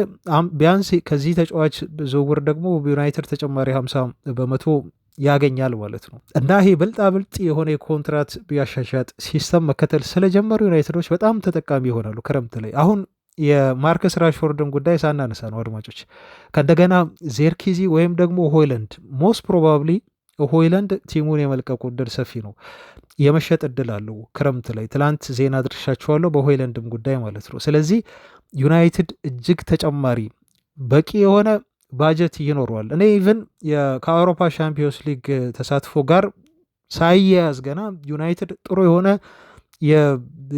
ቢያንስ ከዚህ ተጫዋች ዝውውር ደግሞ ዩናይትድ ተጨማሪ 50% ያገኛል ማለት ነው እና ይሄ ብልጣ ብልጥ የሆነ የኮንትራት ያሻሻጥ ሲስተም መከተል ስለጀመሩ ዩናይትዶች በጣም ተጠቃሚ ይሆናሉ ክረምት ላይ። አሁን የማርከስ ራሽፎርድን ጉዳይ ሳናነሳ ነው አድማጮች። ከእንደገና ዜርኪዚ ወይም ደግሞ ሆይለንድ ሞስት ፕሮባብሊ ሆይለንድ ቲሙን የመልቀቁ እድል ሰፊ ነው። የመሸጥ እድል አለው ክረምት ላይ። ትላንት ዜና አድርሻችኋለሁ በሆይለንድም ጉዳይ ማለት ነው። ስለዚህ ዩናይትድ እጅግ ተጨማሪ በቂ የሆነ ባጀት ይኖረዋል። እኔ ኢቨን ከአውሮፓ ሻምፒዮንስ ሊግ ተሳትፎ ጋር ሳይያያዝ ገና ዩናይትድ ጥሩ የሆነ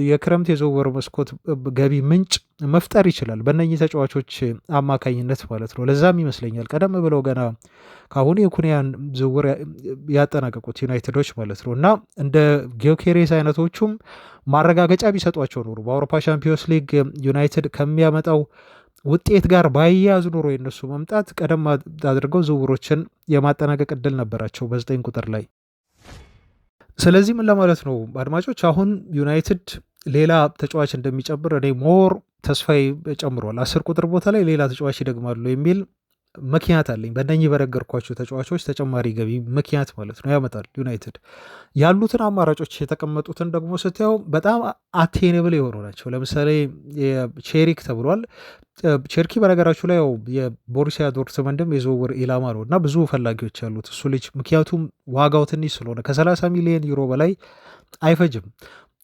የክረምት የዝውውር መስኮት ገቢ ምንጭ መፍጠር ይችላል በእነኚህ ተጫዋቾች አማካኝነት ማለት ነው። ለዛም ይመስለኛል ቀደም ብለው ገና ከአሁኑ የኩኒያን ዝውውር ያጠናቀቁት ዩናይትዶች ማለት ነው እና እንደ ጊዮኬሬስ አይነቶቹም ማረጋገጫ ቢሰጧቸው ኖሩ በአውሮፓ ሻምፒዮንስ ሊግ ዩናይትድ ከሚያመጣው ውጤት ጋር ባያያዙ ኖሮ የነሱ መምጣት ቀደም አድርገው ዝውውሮችን የማጠናቀቅ እድል ነበራቸው በ9 ቁጥር ላይ። ስለዚህ ምን ለማለት ነው አድማጮች፣ አሁን ዩናይትድ ሌላ ተጫዋች እንደሚጨምር እኔ ሞር ተስፋዬ ጨምሯል። 10 ቁጥር ቦታ ላይ ሌላ ተጫዋች ይደግማሉ የሚል ምክንያት አለኝ። በእነኚህ በነገርኳቸው ተጫዋቾች ተጨማሪ ገቢ ምክንያት ማለት ነው ያመጣል ዩናይትድ። ያሉትን አማራጮች የተቀመጡትን ደግሞ ስታየው በጣም አቴኔብል የሆኑ ናቸው። ለምሳሌ ቼሪክ ተብሏል። ቼርኪ በነገራችሁ ላይ የቦሩሲያ ዶርትመንድም የዝውውር ኢላማ ነው እና ብዙ ፈላጊዎች ያሉት እሱ ልጅ፣ ምክንያቱም ዋጋው ትንሽ ስለሆነ ከ30 ሚሊዮን ዩሮ በላይ አይፈጅም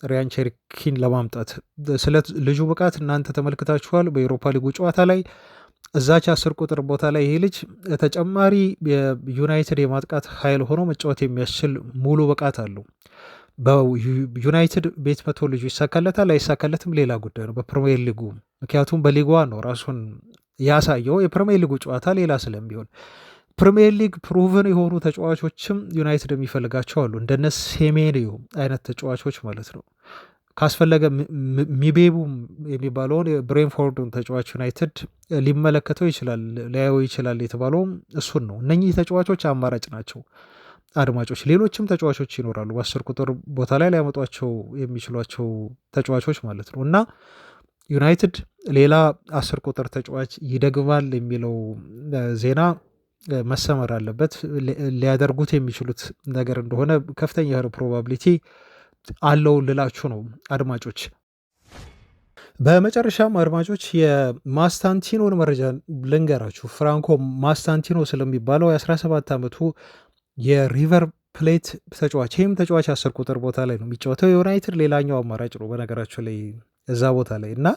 ሪያን ቼርኪን ለማምጣት። ስለ ልጁ ብቃት እናንተ ተመልክታችኋል በኤሮፓ ሊጉ ጨዋታ ላይ እዛች 10 ቁጥር ቦታ ላይ ይሄ ልጅ ተጨማሪ የዩናይትድ የማጥቃት ኃይል ሆኖ መጫወት የሚያስችል ሙሉ ብቃት አለው። በዩናይትድ ቤት መቶ ልጁ ይሳካለታል አይሳካለትም ሌላ ጉዳይ ነው በፕሪሚየር ሊጉ፣ ምክንያቱም በሊጓ ነው ራሱን ያሳየው። የፕሪሚየር ሊጉ ጨዋታ ሌላ ስለሚሆን ፕሪሚየር ሊግ ፕሩቭን የሆኑ ተጫዋቾችም ዩናይትድ የሚፈልጋቸው አሉ። እንደነ ሴሜንዮ አይነት ተጫዋቾች ማለት ነው። ካስፈለገ ሚቤቡ የሚባለውን የብሬንፎርዱን ተጫዋች ዩናይትድ ሊመለከተው ይችላል ሊያየው ይችላል የተባለውም እሱን ነው። እነኚህ ተጫዋቾች አማራጭ ናቸው አድማጮች። ሌሎችም ተጫዋቾች ይኖራሉ በ10 ቁጥር ቦታ ላይ ሊያመጧቸው የሚችሏቸው ተጫዋቾች ማለት ነው እና ዩናይትድ ሌላ 10 ቁጥር ተጫዋች ይደግማል የሚለው ዜና መሰመር አለበት። ሊያደርጉት የሚችሉት ነገር እንደሆነ ከፍተኛ የሆነ ፕሮባቢሊቲ አለው ልላችሁ ነው አድማጮች። በመጨረሻም አድማጮች የማስታንቲኖን መረጃ ልንገራችሁ። ፍራንኮ ማስታንቲኖ ስለሚባለው የ17 ዓመቱ የሪቨር ፕሌት ተጫዋች፣ ይህም ተጫዋች 10 ቁጥር ቦታ ላይ ነው የሚጫወተው። የዩናይትድ ሌላኛው አማራጭ ነው በነገራቸው ላይ እዛ ቦታ ላይ እና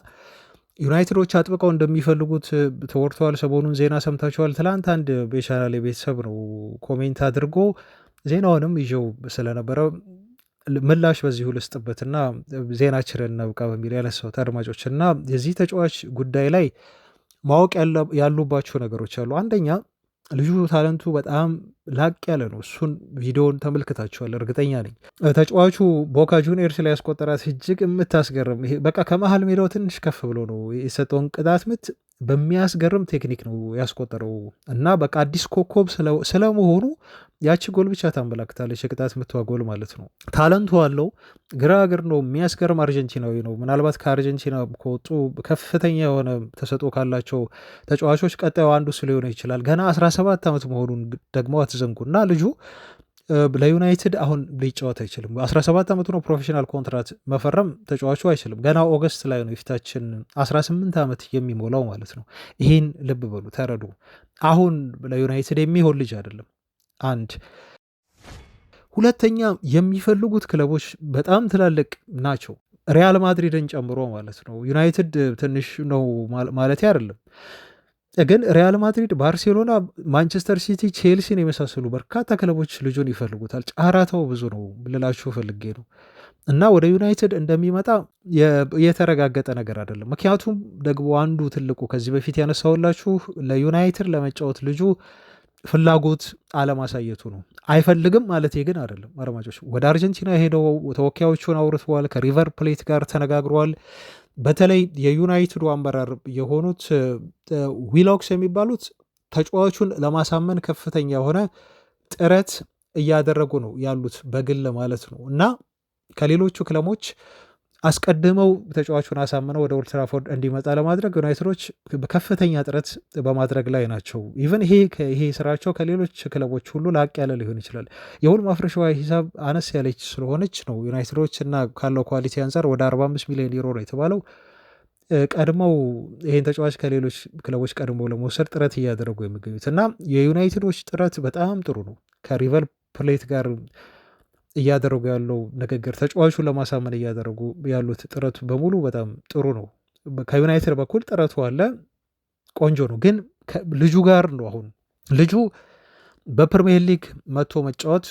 ዩናይትዶች አጥብቀው እንደሚፈልጉት ተወርተዋል። ሰሞኑን ዜና ሰምታችኋል። ትላንት አንድ በቻናል ቤተሰብ ነው ኮሜንት አድርጎ ዜናውንም ይዤው ስለነበረ ምላሽ በዚሁ ልስጥበትና ዜናችንን እናብቃ በሚል ያነሳሁት አድማጮች እና የዚህ ተጫዋች ጉዳይ ላይ ማወቅ ያሉባቸው ነገሮች አሉ። አንደኛ ልጁ ታለንቱ በጣም ላቅ ያለ ነው። እሱን ቪዲዮን ተመልክታችኋል እርግጠኛ ነኝ። ተጫዋቹ ቦካ ጁኒየርስ ላይ ያስቆጠራት እጅግ የምታስገርም ይሄ በቃ ከመሀል ሜዳው ትንሽ ከፍ ብሎ ነው የሰጠውን ቅጣት ምት በሚያስገርም ቴክኒክ ነው ያስቆጠረው እና በቃ አዲስ ኮከብ ስለመሆኑ ያቺ ጎል ብቻ ታመላክታለች። የቅጣት ምትዋ ጎል ማለት ነው። ታለንቱ አለው። ግራግር ነው። የሚያስገርም አርጀንቲናዊ ነው። ምናልባት ከአርጀንቲና ከወጡ ከፍተኛ የሆነ ተሰጥኦ ካላቸው ተጫዋቾች ቀጣዩ አንዱ ሊሆን ይችላል። ገና 17 ዓመት መሆኑን ደግሞ አትዘንጉና ልጁ ለዩናይትድ አሁን ሊጫወት አይችልም። 17 ዓመቱ ነው። ፕሮፌሽናል ኮንትራት መፈረም ተጫዋቹ አይችልም። ገና ኦገስት ላይ ነው የፊታችን 18 ዓመት የሚሞላው ማለት ነው። ይህን ልብ በሉ ተረዱ። አሁን ለዩናይትድ የሚሆን ልጅ አይደለም። አንድ ሁለተኛ የሚፈልጉት ክለቦች በጣም ትላልቅ ናቸው፣ ሪያል ማድሪድን ጨምሮ ማለት ነው። ዩናይትድ ትንሽ ነው ማለት አይደለም፣ ግን ሪያል ማድሪድ፣ ባርሴሎና፣ ማንቸስተር ሲቲ፣ ቼልሲን የመሳሰሉ በርካታ ክለቦች ልጁን ይፈልጉታል። ጨረታው ብዙ ነው ልላችሁ ፈልጌ ነው እና ወደ ዩናይትድ እንደሚመጣ የተረጋገጠ ነገር አይደለም። ምክንያቱም ደግሞ አንዱ ትልቁ ከዚህ በፊት ያነሳውላችሁ ለዩናይትድ ለመጫወት ልጁ ፍላጎት አለማሳየቱ ነው። አይፈልግም ማለት ግን አይደለም አድማጮች። ወደ አርጀንቲና ሄደው ተወካዮቹን አውርተዋል። ከሪቨር ፕሌት ጋር ተነጋግረዋል። በተለይ የዩናይትዱ አመራር የሆኑት ዊሎክስ የሚባሉት ተጫዋቹን ለማሳመን ከፍተኛ የሆነ ጥረት እያደረጉ ነው ያሉት በግል ማለት ነው እና ከሌሎቹ ክለቦች አስቀድመው ተጫዋቹን አሳምነው ወደ ኦልድ ትራፎርድ እንዲመጣ ለማድረግ ዩናይትዶች በከፍተኛ ጥረት በማድረግ ላይ ናቸው። ኢቨን ይሄ ስራቸው ከሌሎች ክለቦች ሁሉ ላቅ ያለ ሊሆን ይችላል። የውል ማፍረሻዋ ሂሳብ አነስ ያለች ስለሆነች ነው ዩናይትዶች እና ካለው ኳሊቲ አንጻር ወደ 45 ሚሊዮን ዩሮ ነው የተባለው። ቀድመው ይህን ተጫዋች ከሌሎች ክለቦች ቀድመው ለመውሰድ ጥረት እያደረጉ የሚገኙት እና የዩናይትዶች ጥረት በጣም ጥሩ ነው። ከሪቨር ፕሌት ጋር እያደረጉ ያለው ንግግር፣ ተጫዋቹን ለማሳመን እያደረጉ ያሉት ጥረቱ በሙሉ በጣም ጥሩ ነው። ከዩናይትድ በኩል ጥረቱ አለ፣ ቆንጆ ነው። ግን ልጁ ጋር ነው አሁን ልጁ በፕሪሚየር ሊግ መጥቶ መጫወት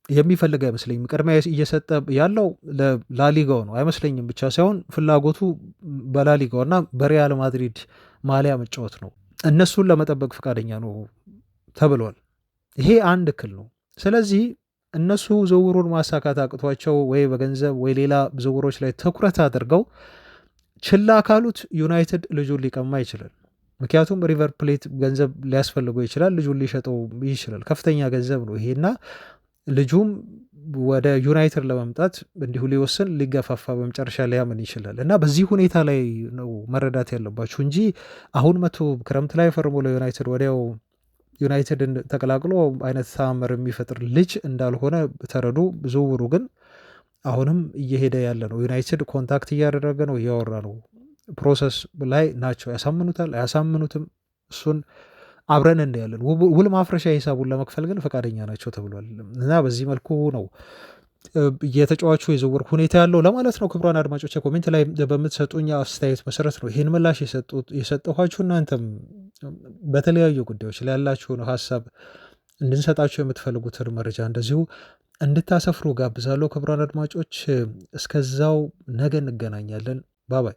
የሚፈልግ አይመስለኝም። ቅድሚያ እየሰጠ ያለው ለላሊጋው ነው አይመስለኝም። ብቻ ሳይሆን ፍላጎቱ በላሊጋው እና በሪያል ማድሪድ ማሊያ መጫወት ነው። እነሱን ለመጠበቅ ፈቃደኛ ነው ተብሏል። ይሄ አንድ እክል ነው። ስለዚህ እነሱ ዝውውሩን ማሳካት አቅቷቸው ወይ በገንዘብ ወይ ሌላ ዝውውሮች ላይ ትኩረት አድርገው ችላ ካሉት ዩናይትድ ልጁን ሊቀማ ይችላል። ምክንያቱም ሪቨር ፕሌት ገንዘብ ሊያስፈልገው ይችላል። ልጁን ሊሸጠው ይችላል። ከፍተኛ ገንዘብ ነው ይሄና ልጁም ወደ ዩናይትድ ለመምጣት እንዲሁ ሊወስን ሊገፋፋ በመጨረሻ ሊያምን ይችላል እና በዚህ ሁኔታ ላይ ነው መረዳት ያለባችሁ እንጂ አሁን መቶ ክረምት ላይ ፈርሞ ለዩናይትድ ወዲያው ዩናይትድን ተቀላቅሎ አይነት ተአምር የሚፈጥር ልጅ እንዳልሆነ ተረዱ። ዝውውሩ ግን አሁንም እየሄደ ያለ ነው። ዩናይትድ ኮንታክት እያደረገ ነው፣ እያወራ ነው፣ ፕሮሰስ ላይ ናቸው። ያሳምኑታል አያሳምኑትም፣ እሱን አብረን እናያለን። ውል ማፍረሻ ሂሳቡን ለመክፈል ግን ፈቃደኛ ናቸው ተብሏል እና በዚህ መልኩ ነው የተጫዋቹ የዝውውር ሁኔታ ያለው ለማለት ነው። ክቡራን አድማጮች ኮሜንት ላይ በምትሰጡኝ አስተያየት መሰረት ነው ይህን ምላሽ የሰጠኋችሁ። እናንተም በተለያዩ ጉዳዮች ላይ ያላችሁን ሀሳብ እንድንሰጣችሁ የምትፈልጉትን መረጃ እንደዚሁ እንድታሰፍሩ ጋብዛለሁ። ክቡራን አድማጮች እስከዛው ነገ እንገናኛለን። ባባይ